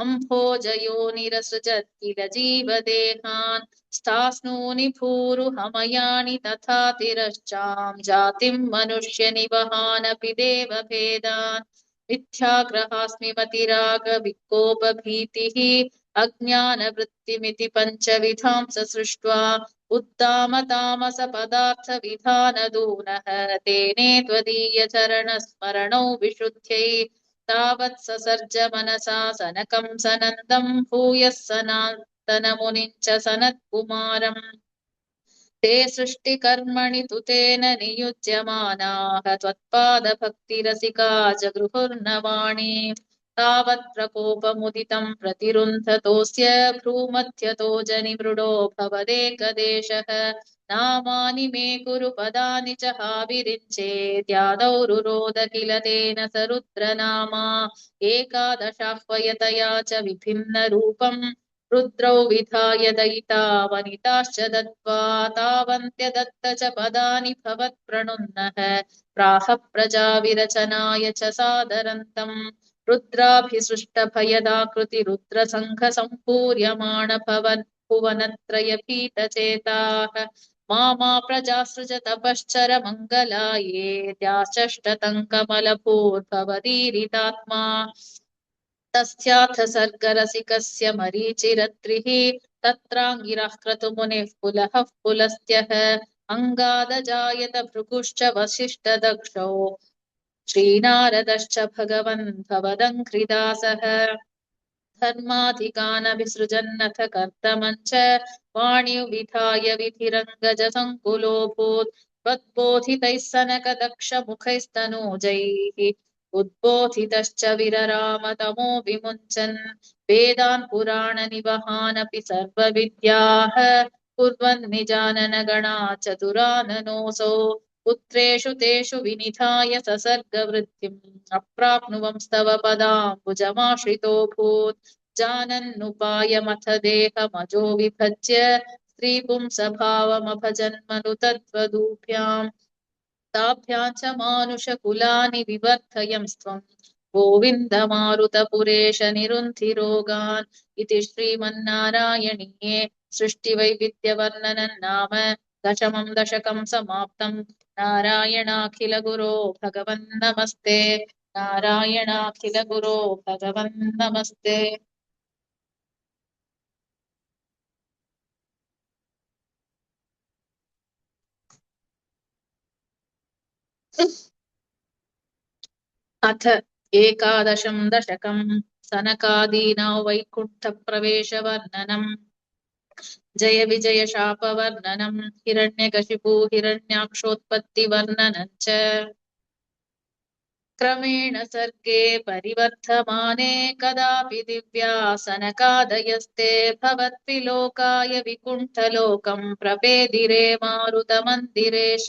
अम्भोजयोनिरसृजत् किल जीवदेहान् स्थास्नूनि भूरुहमयानि तथा तिरश्चां जातिं मनुष्यनिवहानपि देवभेदान् मिथ्याग्रहास्मि मतिरागविकोपभीतिः अज्ञानवृत्तिमिति पञ्चविधां सृष्ट्वा उत्तामतामसपदार्थविधानदूनः तेने त्वदीयचरणस्मरणौ विशुद्ध्यै तावत् ससर्ज मनसा सनकं सनन्दं भूयः सनातनमुनिं च सनत्कुमारम् ते सृष्टिकर्मणि तु तेन नियुज्यमानाः त्वत्पादभक्तिरसिका जगृहुर्नवाणी तावत् प्रकोपमुदितं प्रतिरुन्धतोऽस्य भ्रूमध्यतो जनिमृडो भवदेकदेशः नामानि मे कुरु पदानि च हाविरिञ्चेद्यादौ रुरोद किल तेन स रुद्रनामा एकादशाह्वयतया च विभिन्नरूपम् रुद्रौ विधाय दयिता वनिताश्च दत्त्वा तावन्त्यदत्त च पदानि भवत्प्रणुन्नः प्राह प्रजाविरचनाय च सादरन्तम् रुद्राभिसृष्टभयदाकृति रुद्रसङ्घसम्पूर्यमाण भुवनत्रयभीतचेताः मा प्रजासृज तपश्चर मङ्गलाये द्याश्चष्टतङ्कमलभूर्भवदीरितात्मा तस्याथ सर्गरसिकस्य मरीचिरत्रिः तत्राङ्गिरः क्रतुमुनिः पुलहः पुलस्त्यः अङ्गादजायत भृगुश्च वसिष्ठदक्षौ श्रीनारदश्च भगवन् भवदङ्घ्रिदासः धर्माधिकानभिसृजन्नथ कर्तमञ्च वाणिविधाय विधिरङ्गजसङ्कुलोऽभूत् त्वद्बोधितैः सनकदक्षमुखैस्तनूजैः उद्बोधितश्च विरराम तमो विमुञ्चन् वेदान् पुराणनिवहानपि सर्वविद्याः कुर्वन् निजानन गणा चतुराननोऽसौ पुत्रेषु तेषु विनिधाय ससर्गवृद्धिम् अप्राप्नुवंस्तव पदाम्बुजमाश्रितोऽभूत् जानन्नुपायमथ देहमजो विभज्य स्त्रीपुंसभावमभजन्मनु तत्त्वदूभ्याम् ताभ्यां च मानुषकुलानि विवर्धयंस्त्वम् गोविन्दमारुतपुरेश निरुन्धिरोगान् इति श्रीमन्नारायणीये सृष्टिवैविध्यवर्णनम् नाम दशमं दशकं समाप्तम्। नारायणाखिलगुरो भगवन् नमस्ते। नारायणाखिलगुरो भगवन् नमस्ते। अथ एकादशं दशकं सनकादीनां वैकुण्ठप्रवेशवर्णनम्। जय विजय शापवर्णनम् हिरण्यकशिपु हिरण्याक्षोत्पत्तिवर्णनम् च क्रमेण सर्गे परिवर्धमाने कदापि दिव्यासनकादयस्ते भवद्विलोकाय विकुण्ठलोकम् प्रपेदिरे मारुतमन्दिरेश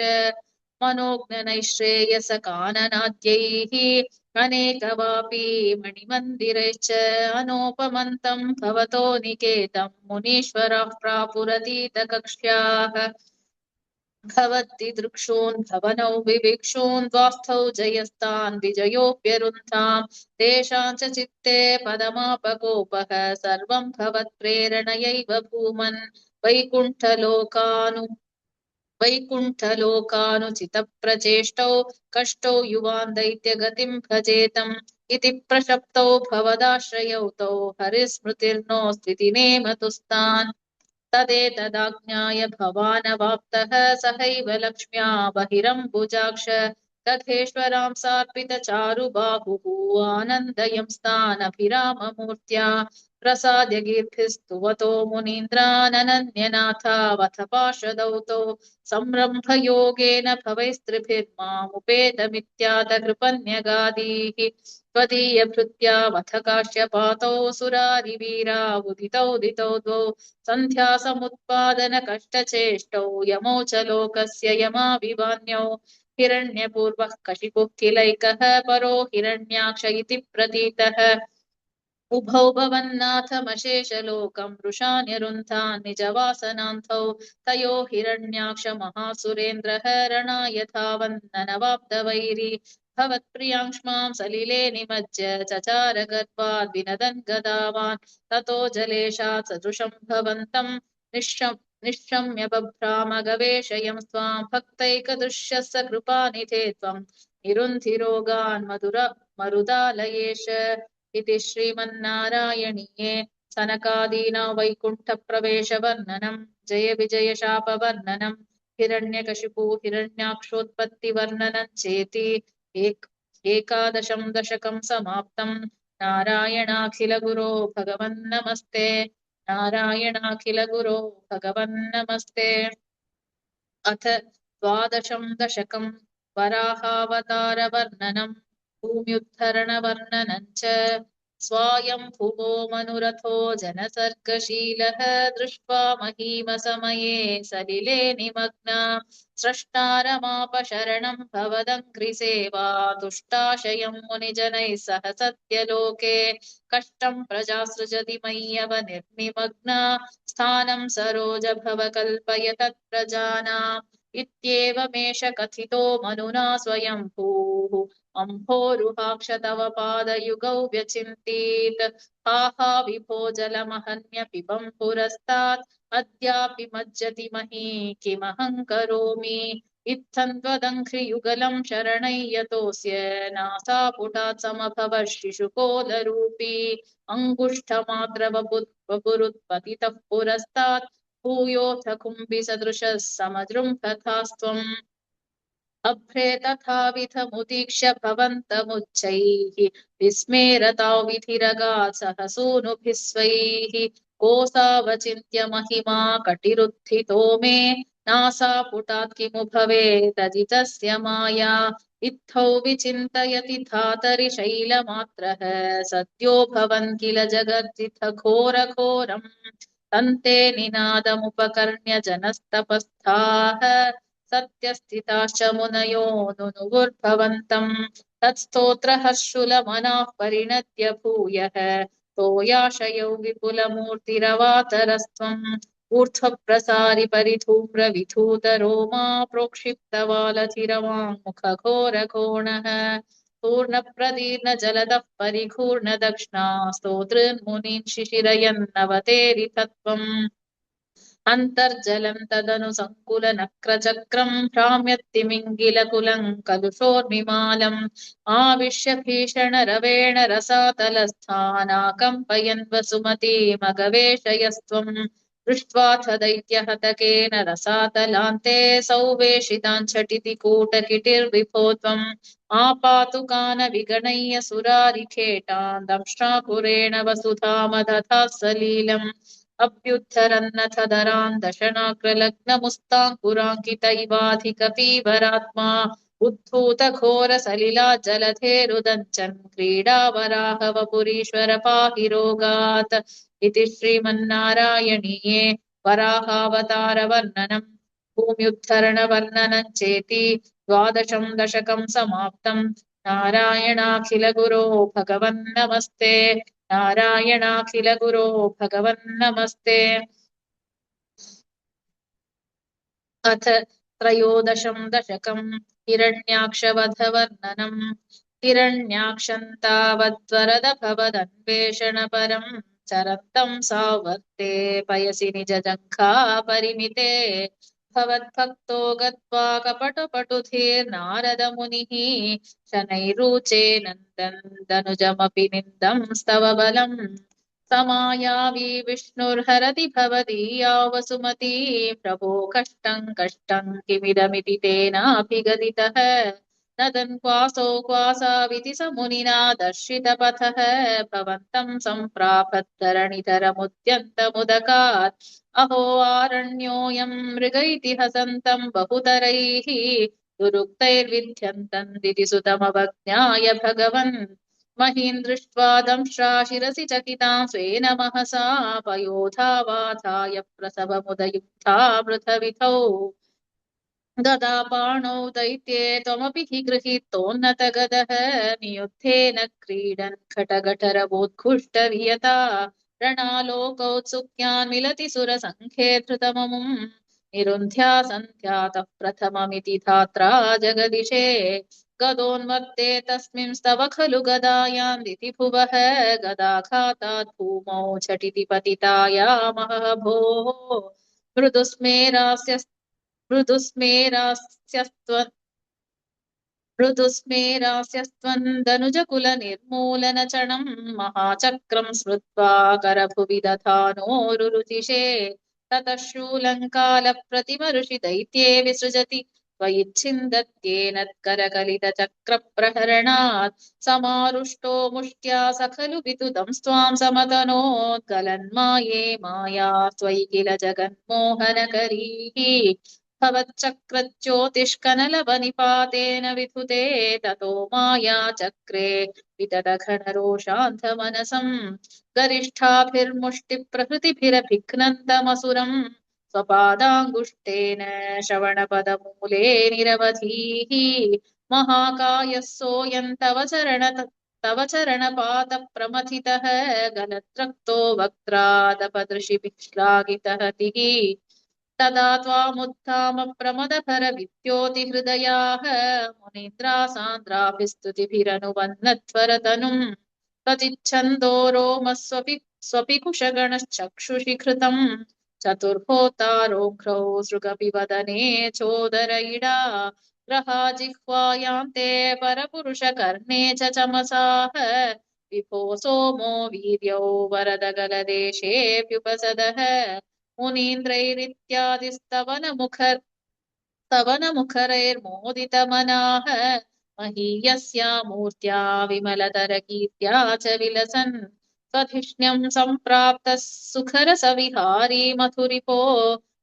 मनोज्ञनैश्रेयसकाननाद्यैः अनेकवापी मणिमन्दिरैश्च अनोपमन्तम् भवतो निकेतम् मुनीश्वरः प्रापुरतीतकक्ष्याः भवद्दिदृक्षून् भवनौ विविक्षून् द्वास्थौ जयस्तान् विजयोऽप्यरुन्धाम् तेषां च चित्ते पदमापकोपः सर्वं भवत्प्रेरणयैव भूमन् वैकुण्ठलोकानु वैकुण्ठलोकानुचितप्रचेष्टौ कष्टौ युवान् दैत्यगतिं भजेतम् इति प्रशप्तौ भवदाश्रयौ तौ हरिस्मृतिर्नोऽस्त्विति नेमतुस्तान् तदेतदाज्ञाय भवानवाप्तः सहैव लक्ष्म्या बहिरम्बुजाक्ष तथेश्वरां सार्पितचारुबाहुः आनन्दयंस्तानभिराममूर्त्या प्रसाद्य गीर्भिस्तुवतो मुनीन्द्राननन्यनाथावथ पार्षदौ तौ संरम्भयोगेन भवैस्त्रिभिर्मामुपेतमित्यातकृपन्यगादीः त्वदीयभृत्यावथ काश्यपातौ सुरारिवीरा उदितौ द्वौ सन्ध्यासमुत्पादनकष्टचेष्टौ यमौ च लोकस्य यमाभिवान्यौ हिरण्यपूर्वः कशिपुः किलैकः परो हिरण्याक्ष इति प्रतीतः उभौ भवन्नाथमशेषलोकम् वृषान्यरुन्धान् निजवासनान्थौ तयो हिरण्याक्ष महासुरेन्द्रः रणाय धावन्ननवाप्तवैरी भवत्प्रियांक्ष्मां सलिले निमज्य चचार गर्भाद् विनदन् गदावान् ततो जलेशात् सदृशं भवन्तम् निश्शम्य बभ्राम गवेशयं स्वां भक्तैकदृश्यः स कृपानिधे त्वं निरुन्धिरोगान् मरुदालयेश इति श्रीमन्नारायणीये सनकादीना वैकुण्ठप्रवेशवर्णनम् जय विजय शापवर्णनम् हिरण्यकशिपु हिरण्याक्षोत्पत्तिवर्णनम् चेति एकादशं दशकं समाप्तम् नारायणाखिलगुरो भगवन् नमस्ते। नारायणाखिलगुरो भगवन् नमस्ते। अथ द्वादशं दशकं वराहावतारवर्णनम् भूम्युद्धरणवर्णनम् च स्वायम्भुवो मनुरथो जनसर्गशीलः दृष्ट्वा महीमसमये सलिले निमग्ना स्रष्टारमाप शरणं भवदङ्घ्रिसेवा तुष्टाशयं मुनिजनैः सह सत्यलोके कष्टं प्रजासृजति मय्यव निर्निमग्ना स्थानं सरोज भव कल्पय तत्प्रजानाम् इत्येवमेष कथितो मनुना स्वयंभूः अम्भोरुहाक्ष तव पादयुगौ व्यचिन्तीत् हा हा विभो जलमहन्य पिबं पुरस्तात् अद्यापि मज्जति मही किमहं करोमि इत्थं त्वदङ्घ्रियुगलं शरणै यतोऽस्य नासापुटात् समभव शिशुकोलरूपी अङ्गुष्ठमात्रवपुरुत्पतितः पुरस्तात् भूयोऽथ कुम्भिसदृशः समजृम्भथास्त्वम् अभ्रे तथाविधमुदीक्ष्य भवन्तमुच्चैः विस्मेरताौ विधिरगात् सहसूनुभिः स्वैः कोऽसावचिन्त्य महिमा कटिरुत्थितो मे नासापुटात् किमु भवेदजितस्य माया इत्थौ विचिन्तयति धातरि शैलमात्रः सद्यो भवन् किल जगद्जिथ घोरघोरम् तन्ते निनादमुपकर्ण्य जनस्तपस्थाः सत्यस्थिताश्च मुनयो नुनुवुर्भवन्तम् तत्स्तोत्रहर्षुलमनाः परिणत्य भूयः तोयाशयौ विपुलमूर्तिरवातरस्त्वम् ऊर्ध्वप्रसारि परिधूम्रविधूतरोमा प्रोक्षिप्तवालथिरवाङ्मुखघोरघोणः पूर्णप्रदीर्णजलदः परिघूर्णदक्ष्णा स्तोतॄन्मुनीन् शिशिरयन्नवतेरितत्वम् अन्तर्जलं तदनु सङ्कुलनक्रचक्रं भ्राम्यत्तिमिङ्गिलकुलं कलुषोर्मिमालम् आविश्य भीषणरवेण रसातलस्थानाकम्पयन् वसुमतीमगवेशयस्त्वम् दृष्ट्वाथ दैत्यहतकेन रसातलान्ते सौवेशिताञ्छटिति कूटकिटिर्विभो त्वम् आपातु कानविगणय्य सुरारिखेटान् दंष्ट्रापुरेण वसुधामदथा सलीलम् अभ्युद्धरन्नथ दरान् दशनाग्रलग्नमुस्ताङ्कुराङ्कितैवाधिकपीवरात्मा उद्धूतघोरसलिला जलधेरुदञ्चन् क्रीडावराहवपुरीश्वर पाहि रोगात् इति श्रीमन्नारायणीये वराहावतारवर्णनम् भूम्युद्धरणवर्णनम् चेति द्वादशं दशकं समाप्तम् नारायणाखिलगुरो भगवन्नमस्ते नारायणाखिलगुरो भगवन्नमस्ते अथ त्रयोदशं दशकम् हिरण्याक्षवधवर्णनम् हिरण्याक्षन्तावद्वरदभवदन्वेषणपरम् चरन्तं सावर्ते पयसि निजजङ्घा परिमिते भवद्भक्तो गत्वा कपटपटुधीर्नारदमुनिः शनैरुचे नन्दन्दनुजमपि निन्दं स्तव बलम् समायावी विष्णुर्हरति भवदीया वसुमती प्रभो कष्टं कष्टं किमिदमिति तेनाभिगदितः नदन् क्वासौ क्वासाविति स मुनिना दर्शितपथः भवन्तं सम्प्रापद्धरणिधरमुद्यन्तमुदकात् अहो आरण्योऽयं मृग इति हसन्तं बहुतरैः दुरुक्तैर्विध्यन्तं दिदिसुतमवज्ञाय भगवन् महीं दृष्ट्वा दंष्ट्रा शिरसि चकितां स्वेन महसा पयोधावाधाय प्रसवमुदयुक्ता पृथविथौ गदापाणौ दैत्ये त्वमपि हि गृहीतोन्नतगदः नियुद्धेन क्रीडन् खटगठरवोत्कुष्टरियता रणालोकौत्सुक्यान् मिलति सुरसङ्खे धृतममुम् निरुन्ध्या सन्ध्यातः प्रथममिति धात्रा जगदिशे गदोन्मत्ते तस्मिंस्तव खलु गदायान्दिति भुवः गदाघातात् भूमौ झटिति पतितायामहः भोः मृदुस्मेरास्य मृदुस्मेरास्यस्त्व मृदुस्मेरास्यस्त्वन्दनुजकुलनिर्मूलनचणम् महाचक्रं स्मृत्वा करभुवि दधानोरुरुचिषे ततः शूलङ्कालप्रतिमऋषि दैत्ये विसृजति त्वयिच्छिन्दत्येन करकलितचक्रप्रहरणात् समारुष्टो मुष्ट्या स खलु वितुदंस्त्वां समतनोद्गलन्माये माया त्वयि किल जगन्मोहनकरीः भवच्चक्रज्योतिष्कनलवनिपातेन विधुते ततो माया चक्रे विततघनरोषान्धमनसम् गरिष्ठाभिर्मुष्टिप्रभृतिभिरभिघ्नन्तमसुरम् स्वपादाङ्गुष्ठेन श्रवणपदमूले निरवधीः महाकायः सोऽयं तव चरणपादप्रमथितः गलद्रक्तो वक्त्रादपदृशिभिः श्लाघितः तदा त्वामुत्थामप्रमदभरविद्योतिहृदयाः मुनीन्द्रासान्द्राभिस्तुतिभिरनुवन्नध्वरतनुम् त्वचिच्छन्दो रोमस्वपि कुशगणश्चक्षुषि घृतम् चतुर्होतारोघ्रौ सृगपि वदने चोदर इडा ग्रहा जिह्वायान्ते परपुरुषकर्णे च चमसाः विभो सोमो वीर्यौ वरदगलदेशेऽप्युपसदः मुनीन्द्रैरित्यादिस्तवनमुखरैर्मोदितमनाः महीयस्या मूर्त्या विमलतरकीर्त्या च विलसन् स्वधिष्ण्यं सम्प्राप्तः सुखरसविहारी मथुरिपो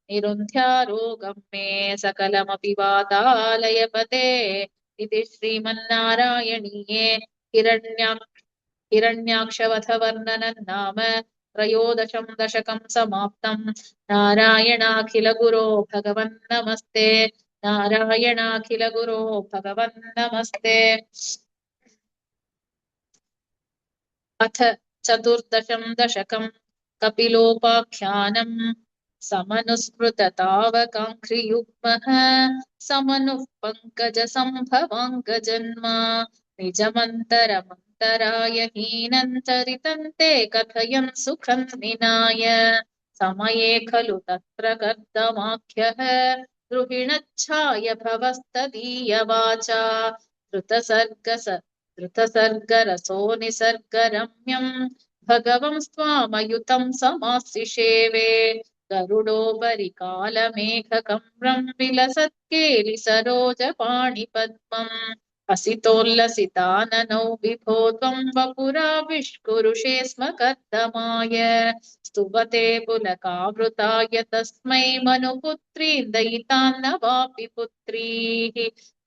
निरुन्ध्यारोगं मे सकलमपि वातालयपते इति श्रीमन्नारायणीये हिरण्याक्षवधवर्णनं नाम त्रयोदशं दशकं समाप्तम् नारायणाखिलगुरो भगवन्नमस्ते नारायणाखिलगुरो भगवन्नमस्ते अथ चतुर्दशं दशकं कपिलोपाख्यानम् समनुस्मृततावकाङ्घ्रियुग्मः समनुः पङ्कजसम्भवाङ्गजन्मा निजमन्तरमन्तराय हीनन्तरितन्ते कथयन् सुखं विनाय समये खलु तत्र कर्दमाख्यः द्रुहिणच्छाय भवस्तदीयवाचा धृतसर्गरसो निसर्गरम्यम् भगवंस्त्वामयुतं समाशिषेवे गरुडोपरि कालमेघकम्रं विलसत्केलि सरोजपाणिपद्मम् हसितोल्लसिताननौ विभो त्वं वपुराविष्कुरुषे स्म कर्दमाय स्तुवते पुलकावृताय तस्मै मनुपुत्रीं दयितान्न वापि पुत्रीः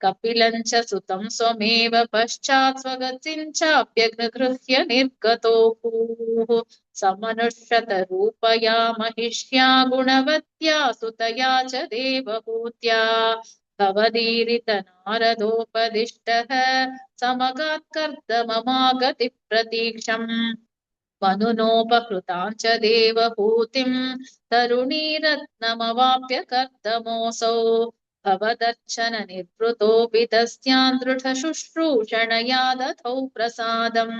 कपिलं च सुतं स्वमेव पश्चात् स्वगतिं चाप्यगृह्य निर्गतो भूः समनुष्यतरूपया महिष्या गुणवत्या सुतया च देवहूत्या भवदीरितनारदोपदिष्टः समगात्कर्दममागतिप्रतीक्षम् मनुनोपहृतां च देवहूतिं तरुणीरत्नमवाप्य कर्दमोऽसौ भवदर्चन निवृतोऽपि तस्यां दृढशुश्रूषणया दधौ प्रसादम्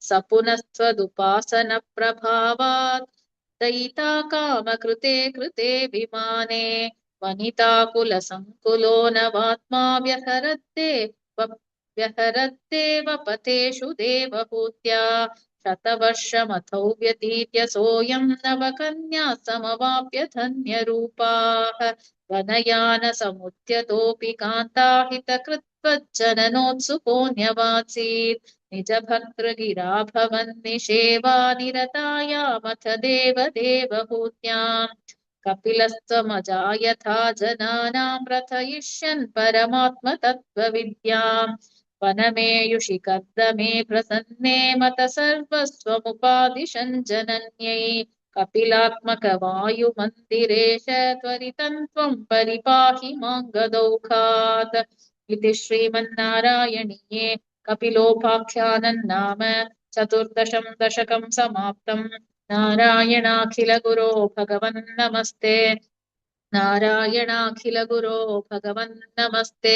सपुनस्त्वदुपासनप्रभावात् दयिता कामकृते कृते विमाने वनिताकुलसङ्कुलो नवात्मा व्यहरद्देव पथेषु देवहूत्या शतवर्षमथौ व्यतीत्य सोऽयं नवकन्या समवाप्य धन्यरूपाः वनयानसमुद्यतोऽपि कान्ताहितकृत्वज्जननोत्सुकोऽन्यवासीत् निजभर्तृगिरा भवन्निषेवा निरतायामथ देवहूत्याम् कपिलस्त्वमजायथा जनानां रथयिष्यन् परमात्मतत्त्वविद्याम् वनमेयुषि कर्दमे प्रसन्ने मत सर्वस्वमुपादिशन् जनन्यै कपिलात्मकवायुमन्दिरेश त्वरितं त्वं परिपाहि मां गदौखात् इति श्रीमन्नारायणीये कपिलोपाख्यानं नाम चतुर्दशं दशकं समाप्तम् नारायणाखिलगुरो भगवन् नमस्ते नारायणाखिलगुरो भगवन् नमस्ते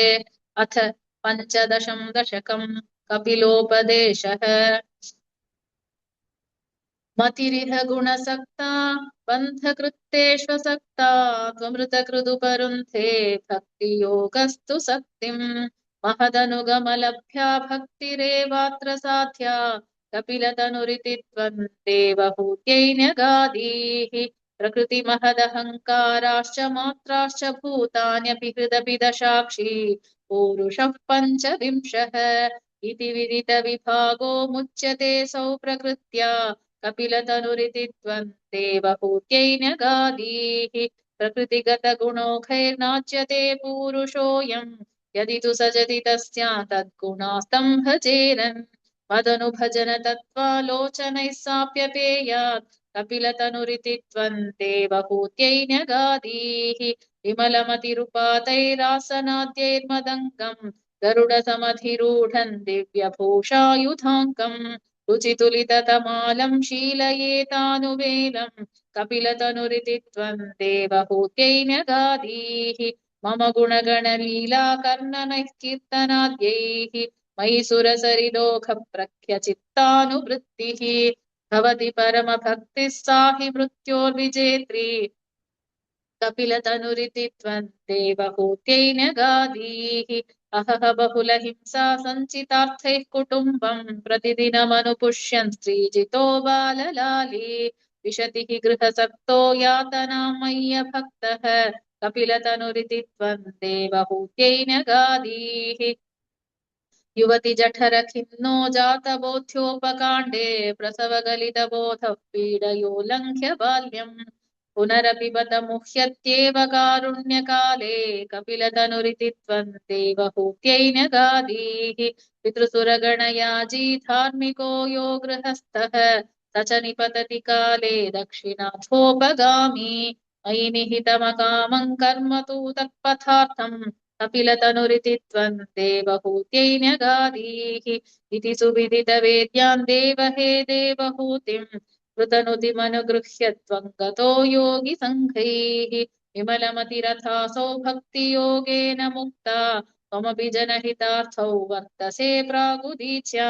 अथ पञ्चदशं दशकं कपिलोपदेशः मतिरिह गुणसक्ता बन्धकृत्तेष्वसक्ता त्वमृतकृदुपरुन्थे भक्तियोगस्तु सक्तिम् महदनुगमलभ्या भक्तिरेवात्र साध्या कपिलतनुरिति त्वं देवहूत्यै न्यगादीः प्रकृतिमहदहङ्काराश्च मात्राश्च भूतान्यपि हृदपि दशाक्षी पूरुषः पञ्चविंशः इति विदितविभागो मुच्यते सौ प्रकृत्या कपिलतनुरिति त्वं देवहूत्यै न्यगादीः प्रकृतिगतगुणौघैर्नाच्यते पूरुषोऽयम् यदि तु सजति तस्या तद्गुणास्तं भजेरन् मदनुभजन तत्त्वालोचनैः साप्यपेयात् कपिलतनुरिति त्वं देवहूत्यै न्यगादीः विमलमतिरुपातैरासनाद्यैर्मदङ्गम् गरुडसमधिरूढम् दिव्यभूषायुधाङ्कम् रुचितुलिततमालं शीलयेतानुवेलम् कपिलतनुरिति त्वं देवहूत्यै न्यगादीः मम गुणगणलीला कर्णनैः कीर्तनाद्यैः मयि सुरसरिदोघप्रख्यचित्तानुवृत्तिः भवति परमभक्तिः सा हि मृत्योर्विजेत्री कपिलतनुरिति त्वं देवहूत्यै न्यगादीः अहह बहुलहिंसा सञ्चितार्थैः कुटुम्बम् प्रतिदिनमनुपुष्यन् स्त्रीजितो बाललाली विशति हि गृहसक्तो यातनां मय्यभक्तः कपिलतनुरिति त्वं देवहूत्यै न्यगादीः युवति जठरखिन्नो जातबोध्योपकाण्डे प्रसवगलितबोधः पीडयोल्लङ्घ्य बाल्यम् पुनरपि बत मुह्यत्येव कारुण्यकाले कपिलतनुरिति त्वं देवहूत्यै न्यगादीः पितृसुरगणयाजी धार्मिको यो गृहस्थः स च निपतति काले दक्षिणाथोपगामी मयि निहितमकामं कर्म तु तत्पथार्थम् कपिलतनुरिति त्वं देवहूत्यै न्यगादीः इति सुविदितवेद्यां देवहे देवहूतिम् कृतनुतिमनुगृह्य त्वं गतो योगिसङ्घैः विमलमतिरथासौ भक्तियोगेन मुक्ता त्वमपि जनहितार्थौ वर्तसे प्रागुदीच्या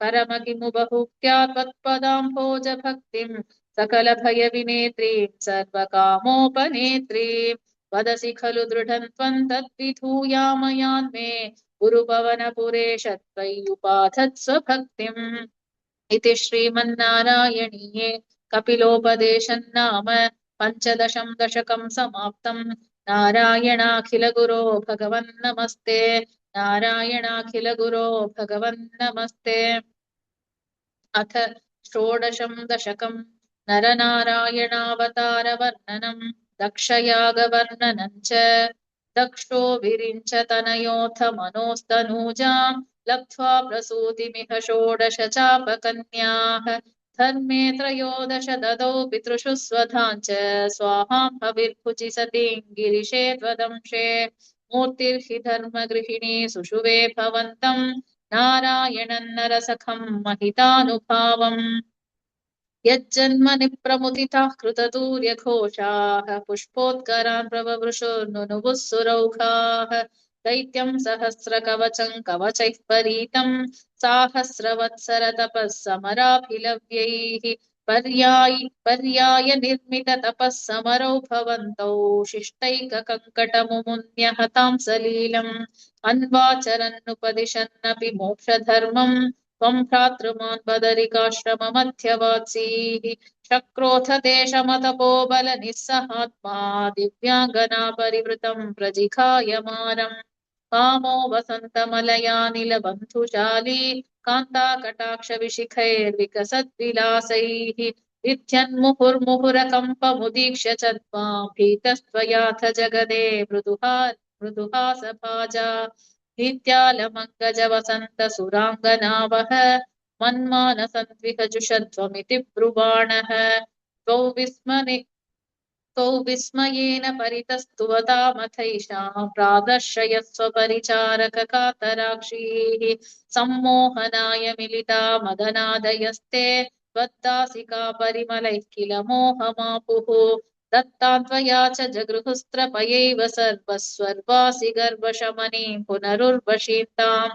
परम किमु बहुक्त्या त्वत्पदाम्भोजभक्तिम् सकलभयविनेत्रीं सर्वकामोपनेत्रीं वदसि खलु दृढं त्वं तद्विधूयामयान्मे गुरुपवनपुरेश त्वय्युपाधत्स्वभक्तिम् इति श्रीमन्नारायणीये कपिलोपदेशं नाम पञ्चदशं दशकं समाप्तम् नारायणाखिलगुरो भगवन् नमस्ते नारायणाखिलगुरो भगवन् नमस्ते अथ षोडशं दशकं नरनारायणावतारवर्णनं दक्षयागवर्णनं च दक्षो विरिञ्च तनयोऽथ मनोस्तनूजां लब्ध्वा प्रसूतिमिह षोडश चापकन्याः धर्मे त्रयोदश ददौ पितृषु स्वधाञ्च स्वाहां हविर्भुजि सतीं गिरिशे त्वदंशे मूर्तिर्हि धर्मगृहिणी सुषुवे भवन्तम् नारायणं नरसखं महितानुभावम् यज्जन्मनि प्रमुदिताः कृततूर्यघोषाः पुष्पोत्करान् प्रववृशोर्नुनुवुः सुरौघाः दैत्यं सहस्रकवचं कवचैः परीतं साहस्रवत्सरतपः समराभिलव्यैः पर्याय निर्मिततपः समरौ भवन्तौ शिष्टैककङ्कटमुमुन्यहतां सलीलम् अन्वाचरन्नुपदिशन्नपि मोक्षधर्मम् त्वं भ्रातृमान् बदरिकाश्रममध्यवासीः शक्रोऽथ देशमतपो बलनिस्सहात्मा दिव्याङ्गना परिवृतं प्रजिघायमानम् कामो वसन्तमलयानिलबन्धुशाली कान्ताकटाक्षविशिखैर्विकसद्विलासैः विध्यन्मुहुर्मुहुरकम्पमुदीक्ष्य च त्वां भीतस्त्वयाथ जगदे मृदुहासभाजा नित्यालमङ्गजवसन्तसुराङ्गनावः मन्मानसन्त्विहजुषध्वमिति ब्रुवाणः त्वौ तौ विस्मयेन परितस्तुवतामथैषां प्रादर्शयस्व परिचारककातराक्षीः सम्मोहनाय मिलिता मदनादयस्ते त्वद्दासिका परिमलैः किल मोहमापुः दत्तां त्वया च जगृहुस्त्रपयैव सर्वस्वर्वासि गर्वशमनीं पुनरुर्वशीतां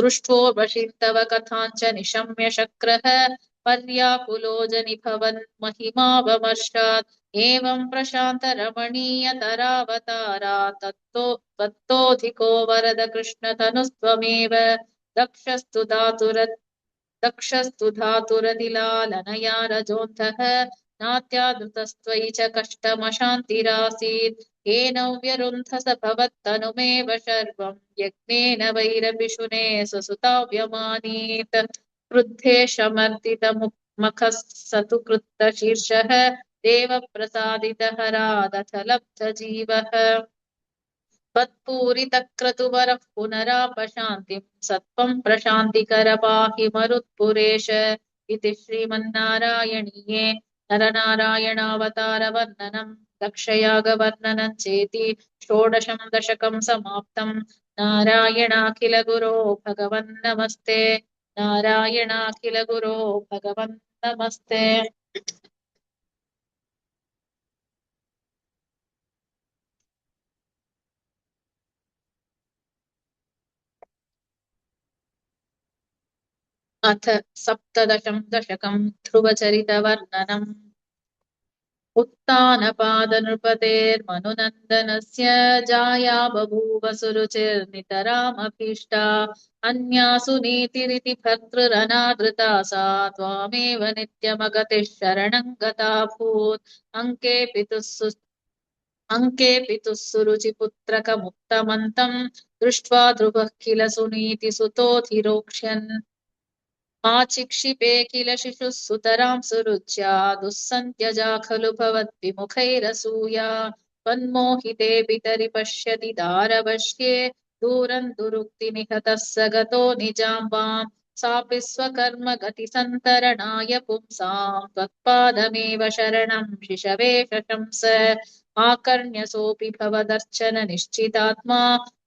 दृष्टोर्वशीतव कथाञ्च निशम्य शक्रः पर्याकुलो जनिभवन् महिमावमर्शात् एवं प्रशान्त रमणीयतरावतारा तत्तोऽधिको वरद कृष्णतनुस्त्वमेव दक्षस्तु धातुर दक्षस्तु धातुरतिलालनया रजोऽन्तः नात्यादृतस्त्वयि च कष्टमशान्तिरासीत् येनौ व्यरुन्धस भवत्तनुमेव शर्वम् यज्ञेन वैरपिशुने स्वसुताव्यमानीत् क्रुद्धे शमर्दितमुखः स तु कृत्तशीर्षः देवप्रसादितहरादथ लब्धजीवः त्वत्पूरितक्रतुवरः पुनरापशान्तिं सत्त्वं प्रशान्तिकर पाहि मरुत्पुरेश इति श्रीमन्नारायणीये नरनारायणावतारवर्णनं दक्षयागवर्णनं चेति षोडशं दशकं समाप्तं नारायणाखिलगुरो भगवन् नमस्ते नारायणाखिलगुरो भगवन् नमस्ते अथ सप्तदशं दशकं ध्रुवचरितवर्णनम् उत्तानपादनृपतेर्मनुनन्दनस्य जाया बभूव सुरुचिर्नितरामभीष्टा अन्यासु नीतिरिति भर्तृरनादृता सा त्वामेव नित्यमगतिः शरणं गताभूत् अङ्के पितुः सुरुचिपुत्रकमुत्तमन्तं दृष्ट्वा ध्रुवः किल सुनीतिसुतोऽधिरोक्ष्यन् आचिक्षिपे किल शिशुः सुतरां सुरुच्या दुःसन्त्यजा खलु भवद्विमुखैरसूया त्वन्मोहिते पितरि पश्यति दारवश्ये दूरं दुरुक्तिनिहतः स गतो निजाम्बाम् सापि स्वकर्म गतिसन्तरणाय पुंसां त्वत्पादमेव शरणं शिशवे शशंस आकर्ण्यसोऽपि भवदर्चन निश्चितात्मा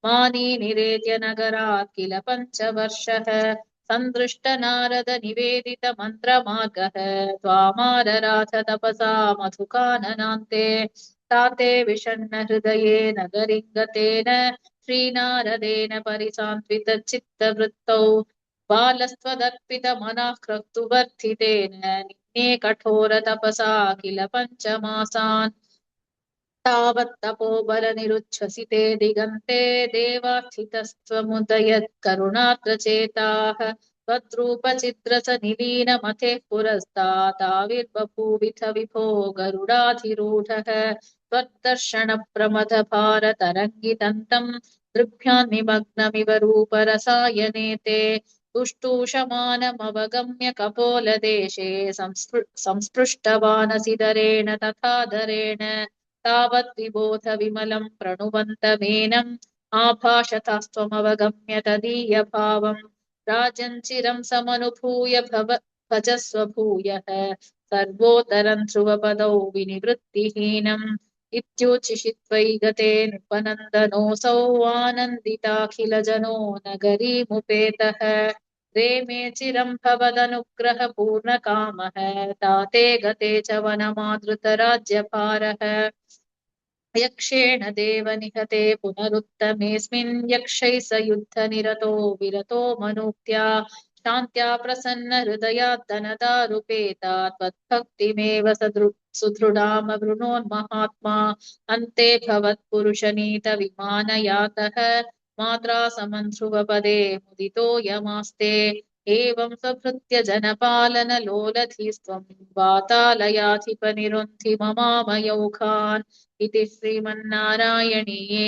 मानी निरेत्य नगरात् किल पञ्चवर्षः सन्दृष्ट नारद निवेदित मन्त्रमार्गः त्वामारराथ तपसा मधुकाननान्ते ताते विषण्ण हृदयेन गरिङ्गतेन श्रीनारदेन परिसान्त्वित चित्तवृत्तौ बालस्त्वदर्पितमनः क्रतुवर्थितेन निन्ये कठोर तपसा किल पञ्चमासान् तावत्तपोबलनिरुच्छसिते दिगन्ते देवास्थितस्त्वमुदयत् करुणात्रचेताः त्वद्रूपचित्रसनिलीनमतेः पुरस्तादाविर्बभूविथ विभो गरुडाधिरूढः त्वद्दर्शनप्रमथभारतरङ्गितन्तम् दृग्भ्याम् निमग्नमिव रूपरसायने ते तुष्टूषमानमवगम्य कपोलदेशे संस्पृष्टवानसिधरेण तथाधरेण तावत् विबोध विमलम् प्रणुवन्तमेनम् आभाषतास्त्वमवगम्य तदीयभावम् राजन् चिरम् समनुभूय भजस्व भूयः सर्वोत्तरम् ध्रुवपदौ विनिवृत्तिहीनम् इत्योचिषित्वै गते नृपनन्दनोऽसौ आनन्दिताखिलजनो नगरीमुपेतः रेमे चिरम् भवदनुग्रहपूर्णकामः ताते गते च वनमादृतराज्यभारः यक्षेण देव निहते पुनरुत्तमेऽस्मिन् यक्षैः स युद्धनिरतो विरतो मनुक्त्या शान्त्या प्रसन्न हृदयाद्दनदारुपेता त्वद्भक्तिमेव सुदृढामवृणोन्महात्मा अन्ते भवत्पुरुषनीतविमानयातः मात्रा समन्ध्रुवपदे मुदितो यमास्ते एवं स्वभृत्य जनपालनलोलधीस्त्वं वातालयाधिपनिरुन्धि ममामयौखान् इति श्रीमन्नारायणीये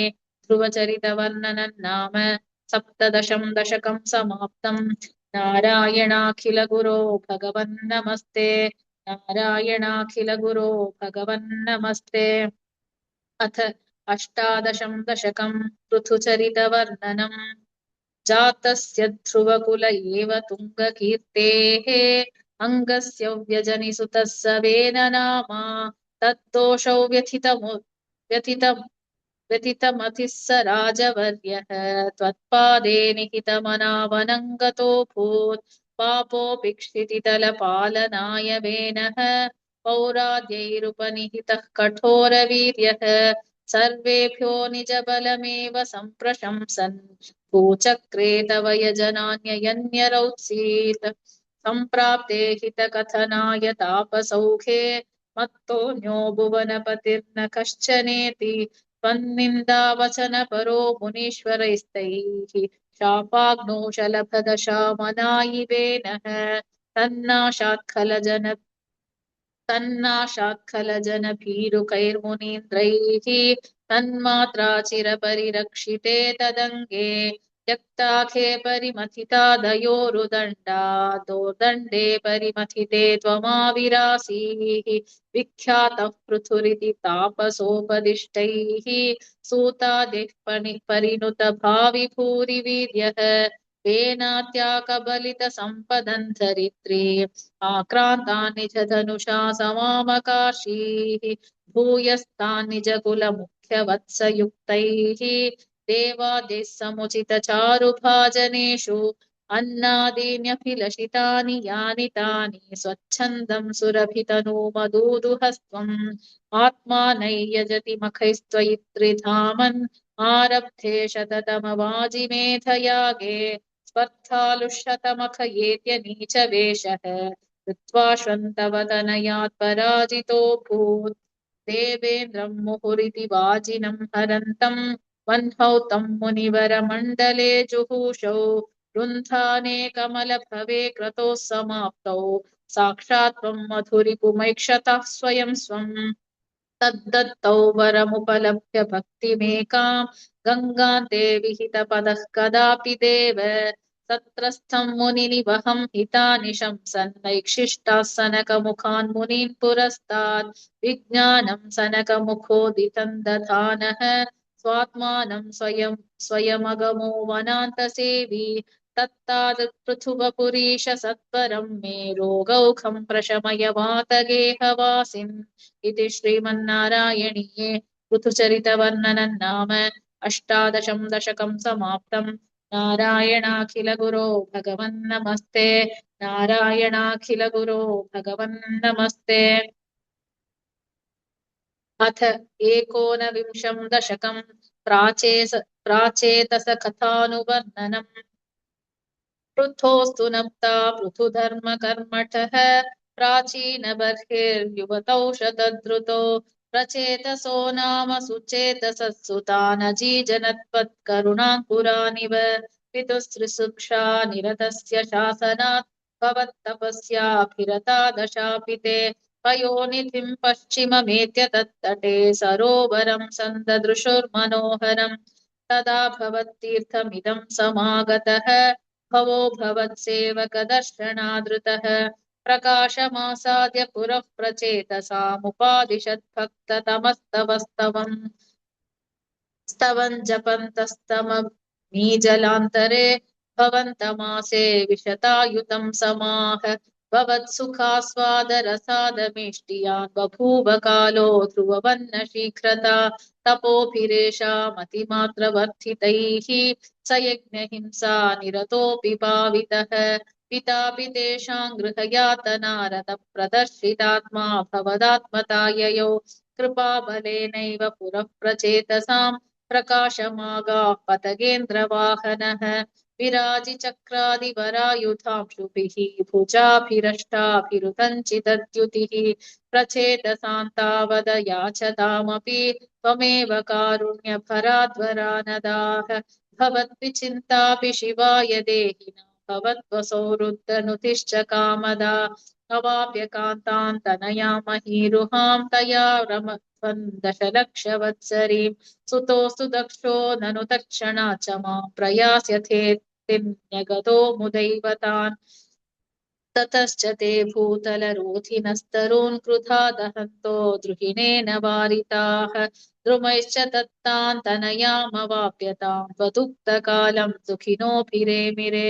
ध्रुवचरितवर्णनं नाम सप्तदशं दशकं समाप्तम् नारायणाखिलगुरो भगवन्नमस्ते नारायणाखिलगुरो भगवन्नमस्ते अथ अष्टादशं दशकं पृथुचरितवर्णनम् जातस्य ध्रुवकुल एव तुङ्गकीर्तेः अङ्गस्य व्यजनिसुतः सवेन नामा तद्दोषौ व्यथितम् व्यथितमतिः स राजवर्यः त्वत्पादे निहितमनावनङ्गतोऽभूत् पापोऽपि क्षितितलपालनाय वेनः पौराद्यैरुपनिहितः कठोरवीर्यः सर्वेभ्यो निजबलमेव सम्प्रशंसन् भूचक्रे तव यजनान्ययन्यरौत्सीत् सम्प्राप्ते हितकथनाय तापसौखे मत्तोऽन्यो भुवनपतिर्न कश्चनेति त्वन्निन्दावचनपरो मुनीश्वरैस्तैः शापाग्नौ शलभदशामनायिवेनः तन्नाशात्खलजनभीरुकैर्मुनीन्द्रैः तन्मात्रा चिरपरिरक्षिते तदङ्गे त्यक्ताखे परिमथितादयोरुदण्डा दोर्दण्डे परिमथिते त्वमाविरासीः विख्यातः पृथुरिति तापसोपदिष्टैः सूतादिः परिणुत भावि भूरिवीर्यः वेनात्याकबलितसम्पदन् धरित्री आक्रान्तान् निजधनुषा समामकाशीः भूयस्तान् निजकुलमुख्यवत्सयुक्तैः देवादिः समुचितचारुभाजनेषु अन्नादीन्यखिलशितानि यानि तानि स्वच्छन्दं सुरभितनूमदूदुहस्त्वम् आत्मानैयजति मखैस्त्वयि त्रिधामन् आरब्धे शततमवाजिमेधयागे स्पर्धालुशतमखयेत्य नीचवेषः कृत्वा श्वन्तवदनयात् पराजितोऽभूत् देवेन्द्रं मुहुरिति वाजिनं हरन्तम् वह्नौ तं मुनिवरमण्डले जुहूषौ रुन्धाने कमलभवे क्रतोः समाप्तौ साक्षात् त्वं मधुरिपुमैक्षतः स्वयं स्वम् तद्दत्तौ वरमुपलभ्य भक्तिमेकां गङ्गान्ते विहितपदः कदापि देव तत्रस्थं मुनिनिवहं हितानि शंसन् नैक्षिष्टाः सनकमुखान् मुनीन् पुरस्तात् विज्ञानं सनकमुखोदितं दधानः स्वात्मानं स्वयमगमो वनान्तसेवी तत्तादृत्पृथुवपुरीश सत्वरं मे रोगौखं प्रशमय वातगेहवासिन् इति श्रीमन्नारायणीये ऋतुचरितवर्णनं नाम अष्टादशं दशकं समाप्तम् नारायणाखिलगुरो भगवन् नमस्ते नारायणाखिलगुरो भगवन् नमस्ते अथ एकोनविंशं दशकं प्राचेतसकथानुवर्णनम् पृथोस्तु नप्ता पृथुधर्मकर्मठः प्राचीनबर्हिर्युवतौ शतद्रुतो प्रचेतसो नाम सुचेतसः सुतानजीजनत्वत्करुणाङ्कुरानिव पितुस्त्रिसुक्षा निरतस्य शासनात् भवत्तपस्याभिरता दशापि ते पयोनिधिं पश्चिममेत्य तत्तटे सरोवरं सन्ददृशुर्मनोहरम् तदा भवत्तीर्थमिदं समागतः भवो भवत्सेवकदर्शनादृतः प्रकाशमासाद्य पुरः प्रचेतसामुपादिशद्भक्ततमस्तवस्तवम् स्तवन् जपन्तस्तमनीजलान्तरे भवन्तमासे विशतायुतं समाह भवत्सुखास्वादरसादमेष्टियान् बभूव कालो ध्रुववन्न शीघ्रता तपोभिरेषामतिमात्रवर्धितैः स यज्ञहिंसा निरतोऽपि पावितः पितापि तेषां गृहयातनारत प्रदर्शितात्मा भवदात्मताययो कृपाबलेनैव पुरः प्रचेतसाम् प्रकाशमागाः पतगेन्द्रवाहनः विराजिचक्रादिवरायुधांशुभिः भुजाभिरष्टाभिरुतञ्चितद्युतिः प्रचेतसान्तावद याचतामपि त्वमेव कारुण्यभराध्वरानदाः भवद्विचिन्तापि शिवाय देहिना भवद्वसौरुद्धनुतिश्च कामदा अवाप्य कान्तान् तनयामहीरुहां तया रमध्वन् दशलक्षवत्सरीं सुतोऽस्तु दक्षो ननु तत्क्षणा च मां प्रयास्यथेत्तिं न्यगतो मुदैवतान् ततश्च ते भूतलरोधिनस्तरून् क्रुधा दहन्तो द्रुहिणेन वारिताः द्रुमैश्च दत्तान् तनयामवाप्यतां त्वदुक्तकालं दुःखिनोऽभिरेमिरे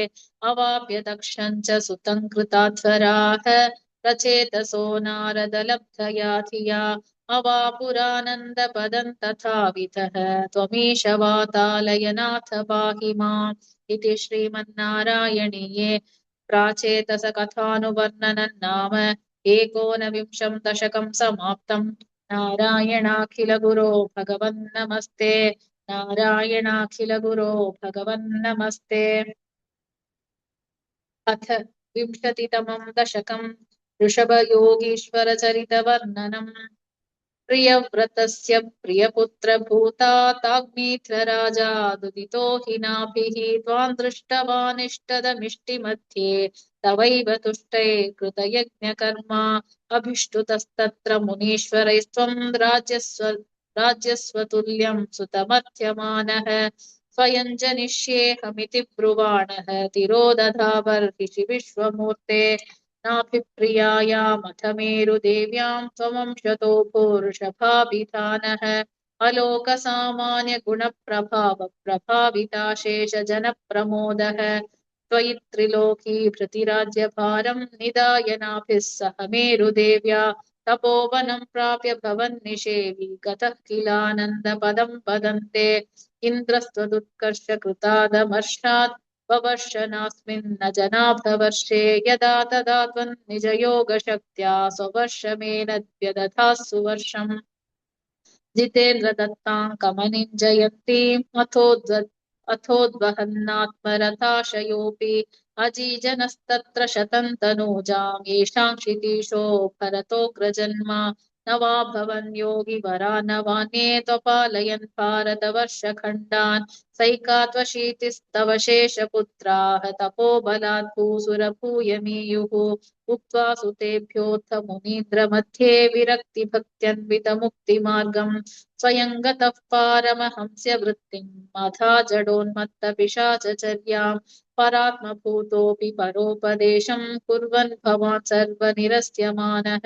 अवाप्य दक्षं च सुतं कृताध्वराः प्रचेतसो नारदलब्धया धिया अवापुरानन्दपदं तथाविधः त्वमीश वातालयनाथ पाहि माम् इति श्रीमन्नारायणीये प्राचेतसकथानुवर्णनं नाम एकोनविंशं दशकं समाप्तम् नारायणाखिलगुरो भगवन् नमस्ते नारायणाखिलगुरो भगवन् नमस्ते अथ विंशतितमं दशकं ऋषभयोगीश्वरचरितवर्णनम् प्रियव्रतस्य प्रियपुत्रभूताताग्मीध्वराजा दुदितो हि नाभिः त्वां दृष्टवानिष्टदमिष्टिमध्ये तवैव तुष्टै कृतयज्ञकर्मा अभिष्टुतस्तत्र मुनीश्वरैस्त्वं राज्यस्वतुल्यं सुतमध्यमानः स्वयं जनिष्येऽहमिति ब्रुवाणः तिरोदधावर्षि विश्वमूर्ते नाभिप्रियायामथ मेरुदेव्यां त्वमंशतो भूर्षभाभिधानः अलोकसामान्यगुणप्रभावप्रभाविताशेषजनप्रमोदः त्वयि त्रिलोकी भृतिराज्यभारं निदाय नाभिः सह मेरुदेव्या तपोवनं प्राप्य भवन्निषेवि गतः किलानन्दपदं पदन्ते इन्द्रस्त्वदुत्कर्षकृतादमर्षात् ववर्षनास्मिन् न जनाभवर्षे यदा तदा त्वन्निजयोगशक्त्या स्ववर्षमेनद्व्यदधाः सुवर्षम् जितेन्द्रदत्तां कमनिं जयन्तीम् अथोद्वहन्नात्मरथाशयोऽपि अजीजनस्तत्र शतन्तनूजां येषां क्षितीशो भरतोऽग्रजन्मा न वा भवन् योगिवरा न वान्ये त्वपालयन् भारतवर्षखण्डान् सैका त्वशीतिस्तव शेषपुत्राः तपोबलात् भूसुरभूयमीयुः उक्त्वा सुतेभ्योऽथ मुनीन्द्रमध्ये विरक्तिभक्त्यन्वितमुक्तिमार्गम् स्वयं गतः पारमहंस्य वृत्तिं मथा जडोन्मत्तपिशाचर्यां परात्मभूतोऽपि परोपदेशं कुर्वन् भवान् सर्वनिरस्यमानः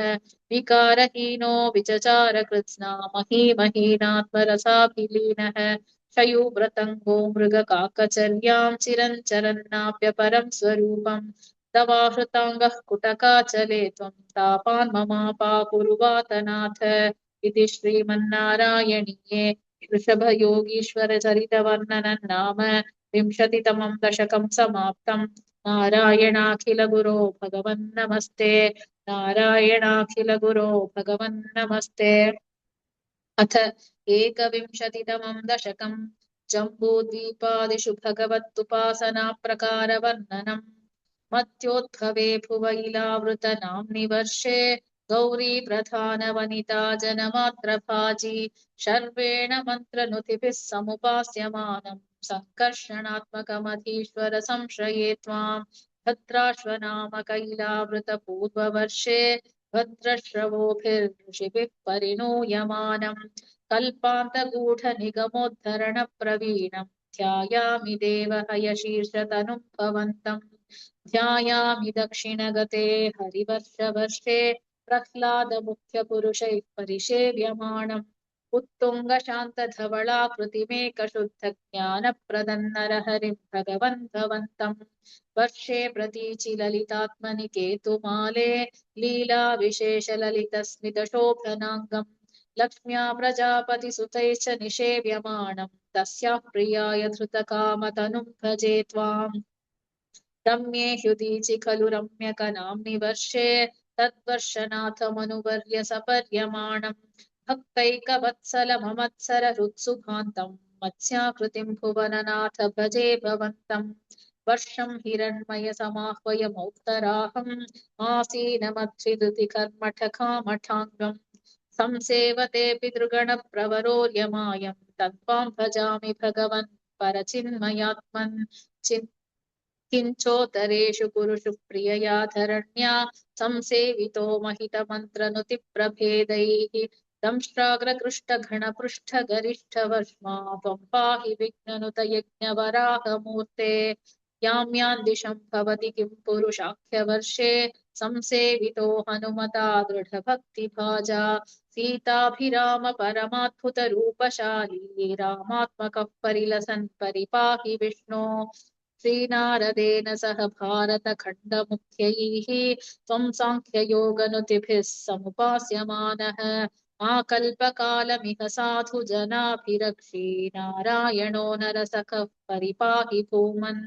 विकारहीनो विचचार कृत्स्ना महीमहीनात्मरसाभिलीनः शयूव्रतङ्गो मृगकाकचर्यां चिरञ्चरन्नाप्यपरं स्वरूपम् दवाहृताङ्गः कुटकाचले त्वं तापान् ममापाकुरुवातनाथ इति श्रीमन्नारायणीये वृषभयोगीश्वरचरितवर्णनं नाम विंशतितमं दशकं समाप्तम्। नारायणाखिलगुरो भगवन् नमस्ते। नारायणाखिलगुरो भगवन् नमस्ते। अथ एकविंशतितमं दशकम्। जम्बूद्वीपादिषु भगवदुपासनाप्रकारवर्णनम्। मत्योद्भवे भुवैलावृतनाम्नि वर्षे गौरी प्रधानवनिता जनमात्रभाजी शर्वेण मन्त्रनुतिभिः समुपास्यमानम् सङ्कर्षणात्मकमधीश्वर संश्रये त्वाम्। भद्राश्वनाम कैलावृतपूर्ववर्षे भद्रश्रवोभिर्षिभिः परिणूयमानम् कल्पान्तगूढनिगमोद्धरणप्रवीणम् ध्यायामि देवहयशीर्षतनुं भवन्तम्। ध्यायामि दक्षिणगते हरिवर्षवर्षे प्रह्लादमुख्यपुरुषैः परिसेव्यमाणम् उत्तुङ्गशान्तधवलाकृतिमेकशुद्धज्ञानप्रदन्नरहरिं भगवन् भवन्तम्। वर्षे प्रतीचिललितात्मनि केतुमाले लीलाविशेषललितस्मितशोभनाङ्गम् लक्ष्म्या प्रजापतिसुतैश्च निषेव्यमाणम् तस्याः प्रियाय धृतकामतनुं भजे त्वाम्। रम्ये ह्युदीचि खलु रम्यकनाम्नि वर्षे तद्वर्षनाथमनुवर्य सपर्यमाणम् भक्तैकवत्सलममत्सर हृत्सुभान्तम् मत्स्याकृतिं भुवननाथ भजे भवन्तम्। वर्षं हिरण्मय समाह्वय मौक्तराहम् आसीनमध्विदुति कर्मठकामठाङ्गम् संसेवते पितृगणप्रवरोर्यमायम् तत्त्वां भजामि भगवन् परचिन्मयात्मन् किञ्चोत्तरेषु कुरुषु प्रियया धरण्या संसेवितो महितमन्त्रनुतिप्रभेदैः दंष्ट्राग्रकृष्टघनपृष्ठगरिष्ठवर्ष्मा त्वं पाहि विघ्ननुत यज्ञवराहमूर्ते। यां यां दिशं भवति किं पुरुषाख्यवर्षे संसेवितो हनुमता दृढभक्तिभाजा सीताभिराम परमाद्भुतरूपशाली रामात्मकः परिलसन् परिपाहि विष्णो। श्रीनारदेन सह भारतखण्डमुख्यैः त्वं साङ्ख्ययोगनुतिभिः समुपास्यमानः आकल्पकालमिह साधु जनाभिरक्षी नारायणो नरसखः परिपाहि भूमन्।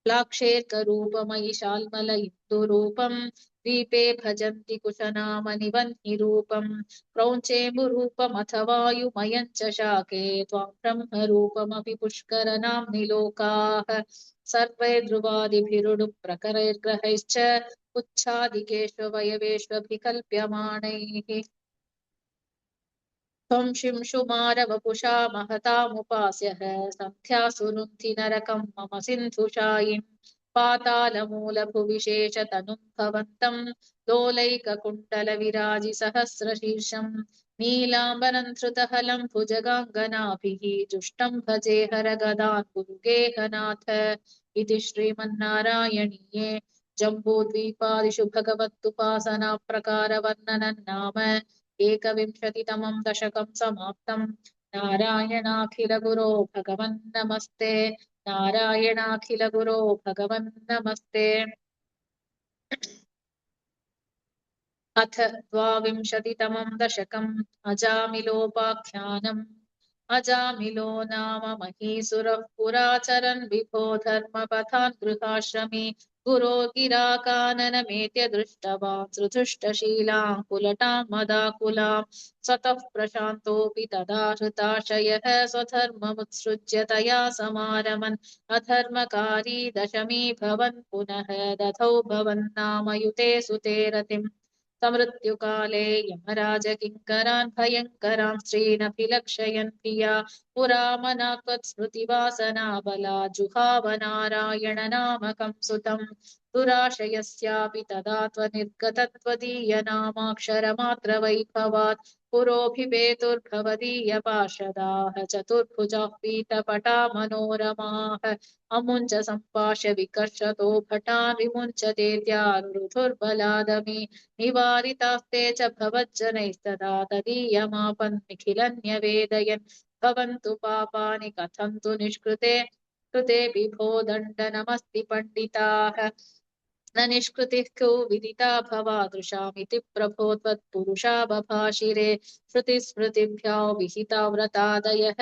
प्लाक्षेर्करूपमयि शाल्मलयुक्तरूपम् द्वीपे भजन्ति कुशनामनिवह्निरूपम् क्रौञ्चेन्दुरूपमथ वायुमयम् च शाके त्वां ब्रह्मरूपमपि पुष्करनाम्नि लोकाः सर्वै ध्रुवादिभिरुडुप्रकरैर्ग्रहैश्च पुच्छादिकेष्ववयवेष्वभिकल्प्यमाणैः त्वं शिंशुमारवपुषा महतामुपास्यः सन्ध्यासुरुन्धि नरकं मम सिन्धुशायिन् पातालमूलभुविशेषतनुं भवन्तं दोलैककुण्डलविराजिसहस्रशीर्षं नीलाम्बरं धृतहलं भुजगाङ्गनाभिः जुष्टं भजे हरगदान् गुरुगेहनाथ। इति श्रीमन्नारायणीये जम्बूद्वीपादिषु भगवदुपासनाप्रकारवर्णनं नाम एकविंशतितमं दशकं समाप्तम्। नारायणाखिलगुरो भगवन् नमस्ते। नारायणाखिलगुरो भगवन् नमस्ते। अथ द्वाविंशतितमं दशकम् अजामिलोपाख्यानम्। अजामिलो नाम महीसुरः पुराचरन् विभो धर्मपथान् गृहाश्रमी गुरो गिराकाननमेत्य दृष्टवान् सुधुष्टशीलां कुलटां मदाकुलां सतः प्रशान्तोऽपि तदा हृताशयः स्वधर्ममुत्सृज्य तया समारमन् अधर्मकारी दशमी भवन् पुनः दधौ भवन्नामयुते सुते रतिम् समृत्युकाले यमराज किङ्करान् भयङ्करां स्त्रीनभिलक्षयन् प्रिया पुरामनात्वत्स्मृतिवासना बला जुहाव नारायण नामकं सुतम् दुराशयस्यापि तदा त्वनिर्गतत्वदीयनामाक्षरमात्रवैभवात् पुरोऽभिपेतुर्भवदीयपार्षदाः चतुर्भुजाः पीतपटा मनोरमाः अमुञ्च सम्भाष्य विकर्षतो भटान् विमुञ्चते त्यारुरुधुर्बलादमि निवारितास्ते च भवज्जनैस्तदा तदीयमापन्निखिलं न्यवेदयन् भवन्तु पापानि कथं तु निष्कृते कृतेऽपि भो दण्डनमस्ति पण्डिताः न निष्कृतिः को विदिता भवादृशामिति प्रभो त्वत्पुरुषा बभाषिरे श्रुतिस्मृतिभ्यो विहिता व्रतादयः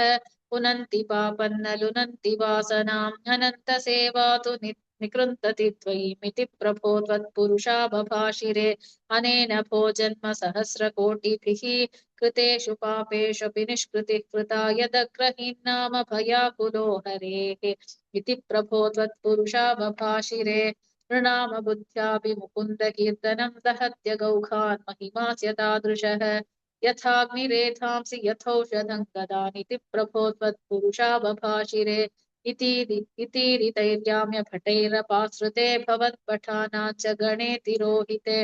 पुनन्ति पापन्नलुनन्ति वासनाम् अनन्तसेवा तु निकृन्तति त्वयिमिति प्रभो त्वत्पुरुषा बभाषिरे अनेन भो जन्म सहस्रकोटिभिः कृतेषु पापेष्वपि निष्कृतिः कृता यदग्रहीन्नाम भयाकुलो हरेः इति प्रभो त्वत्पुरुषा बभाषिरे नृणाम बुद्ध्यापि मुकुन्द कीर्तनं दहत्यगौघान् महिमास्य तादृशः यथाग्निरेधांसि यथौषधं गदानिति प्रभो त्वत्पुरुषा बभाषिरे इतीरितैर्याम्य भटैरपाश्रुते भवत्पठानाच्च गणे तिरोहिते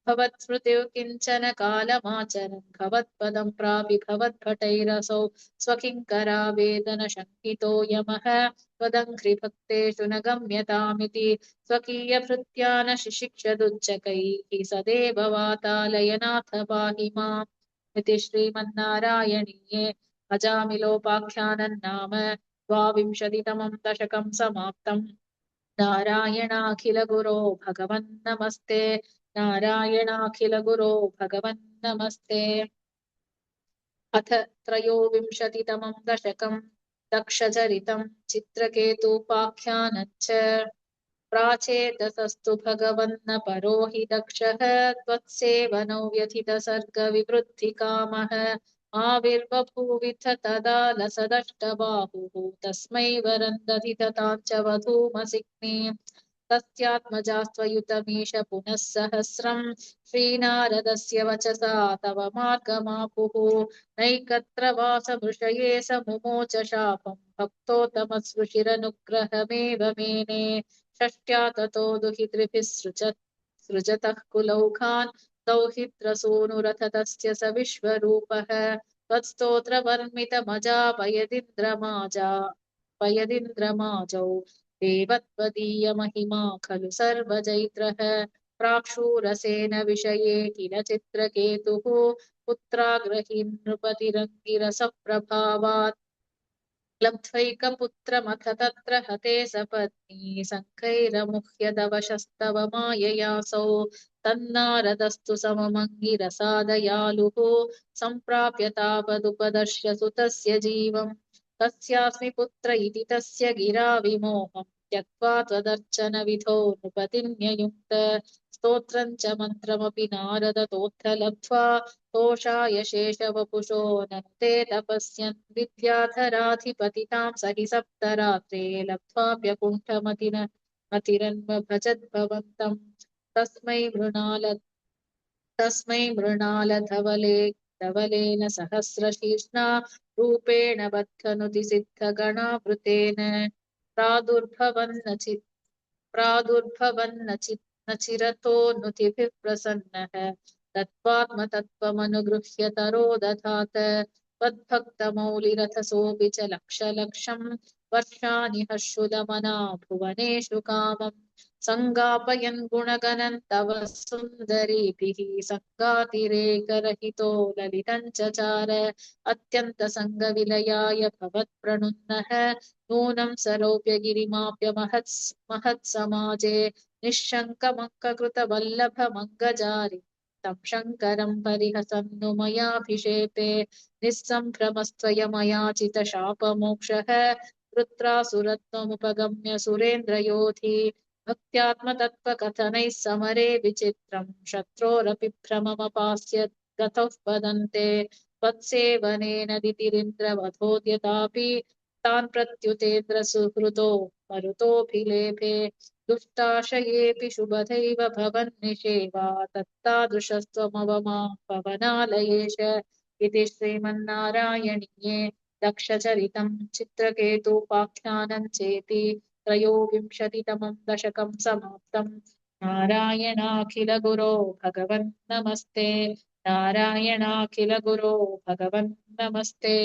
भवत्स्मृतिः किञ्चन कालमाचरन् भवत्पदं प्रापि भवद्भटैरसौ स्वकिङ्करावेदन शङ्कितो यमः त्वदङ्घ्रिभक्तेषु न गम्यतामिति स्वकीयभृत्या न शिशिक्षदुच्चकैः सदेव वातालयनाथ पाहि माम् इति श्रीमन्नारायणीये अजामिलोपाख्यानं नाम द्वाविंशतितमं दशकं समाप्तम् नारायणाखिलगुरो भगवन्नमस्ते नारायणाखिलगुरो भगवन्नमस्ते अथ त्रयोविंशतितमं दशकं दक्षचरितं चित्रकेतूपाख्यानञ्च प्राचेतसस्तु भगवन्न परो हि दक्षः त्वत्सेवनौ व्यथितसर्गविवृद्धिकामः आविर्बभूविथ तदा लसदष्टबाहुः तस्मै वरं दधिततां च वधूमसिग्नीम् तस्यात्मजास्त्वयुतमीश पुनः सहस्रम् श्रीनारदस्य वचसा तव मार्गमापुः नैकत्र वासमृषये स मुमोच शापम् भक्तोत्तमसृषिरनुग्रहमेव मेने षष्ट्या ततो दुहितृभिः सृजतः कुलौघान् दौहित्रसूनुरथ तस्य स विश्वरूपः तत्स्तोत्रवर्मितमजापयदिन्द्रमाजौ देवत्वदीयमहिमा खलु सर्वजैत्रः प्राक्षूरसेन विषये किल चित्रकेतुः पुत्राग्रहीन् नृपतिरङ्गिरसप्रभावात् लब्ध्वैकपुत्रमथ तत्र हते सपत्नी शङ्खैरमुह्यदवशस्तव माययासौ तन्नारदस्तु सममङ्गिरसादयालुः सम्प्राप्य तावदुपदर्श्य सुतस्य जीवम् तस्यास्मि पुत्र इति तस्य गिरा विमोहम् त्यक्त्वा त्वदर्चनविधौ नृपतिन्ययुङ्क्त स्तोत्रम् च मन्त्रमपि नारदतोऽथ लब्ध्वा तोषाय शेषवपुषो ननुते तपस्यन् विद्याधराधिपतितां स हि सप्तरात्रे लब्ध्वाप्यकुण्ठमतिरन्व भजद्भवन्तम् तस्मै धवलेन सहस्रशीर्ष्णा रूपेण बद्धनुतिसिद्धगणावृतेन प्रादुर्भवन्न चिरतो नुतिभिः प्रसन्नः तत्त्वात्मतत्त्वमनुगृह्य तरो दधात त्वद्भक्तमौलिरथसोऽपि च लक्षलक्षम् वर्षाणि हर्षुदमना भुवनेषु कामम् सङ्गापयन् गुणगणन् तव सुन्दरीभिः सङ्गातिरेकरहितो ललितम् चचार अत्यन्तसङ्गविलयाय भवत्प्रणुन्नः नूनं सरोप्य गिरिमाप्य महत्समाजे निःशङ्कमङ्ककृतवल्लभमङ्गजारि तं शङ्करं परिहसन्नु मयाभिषेपे निःसम्भ्रमस्त्वयमयाचितशापमोक्षः वृत्रासुरत्वमुपगम्य सुरेन्द्रयोधी भक्त्यात्मतत्त्वकथनैः समरे विचित्रं शत्रोरपि भ्रममपास्य गतौ वदन्ते त्वत्सेवनेन दितिरिन्द्रवधोद्यतापि तान् प्रत्युतेन्द्रसुहृदो मरुतोऽभिलेभे दुष्टाशयेऽपि शुभदैव भवन्निषेवा तत्तादृशस्त्वमवमा पवनालयेश इति श्रीमन्नारायणीये दक्षचरितं चित्रकेतूपाख्यानं चेति त्रयोविंशतितमं दशकं समाप्तम् नारायणाखिलगुरो भगवन् नमस्ते नारायणाखिलगुरो भगवन् नमस्ते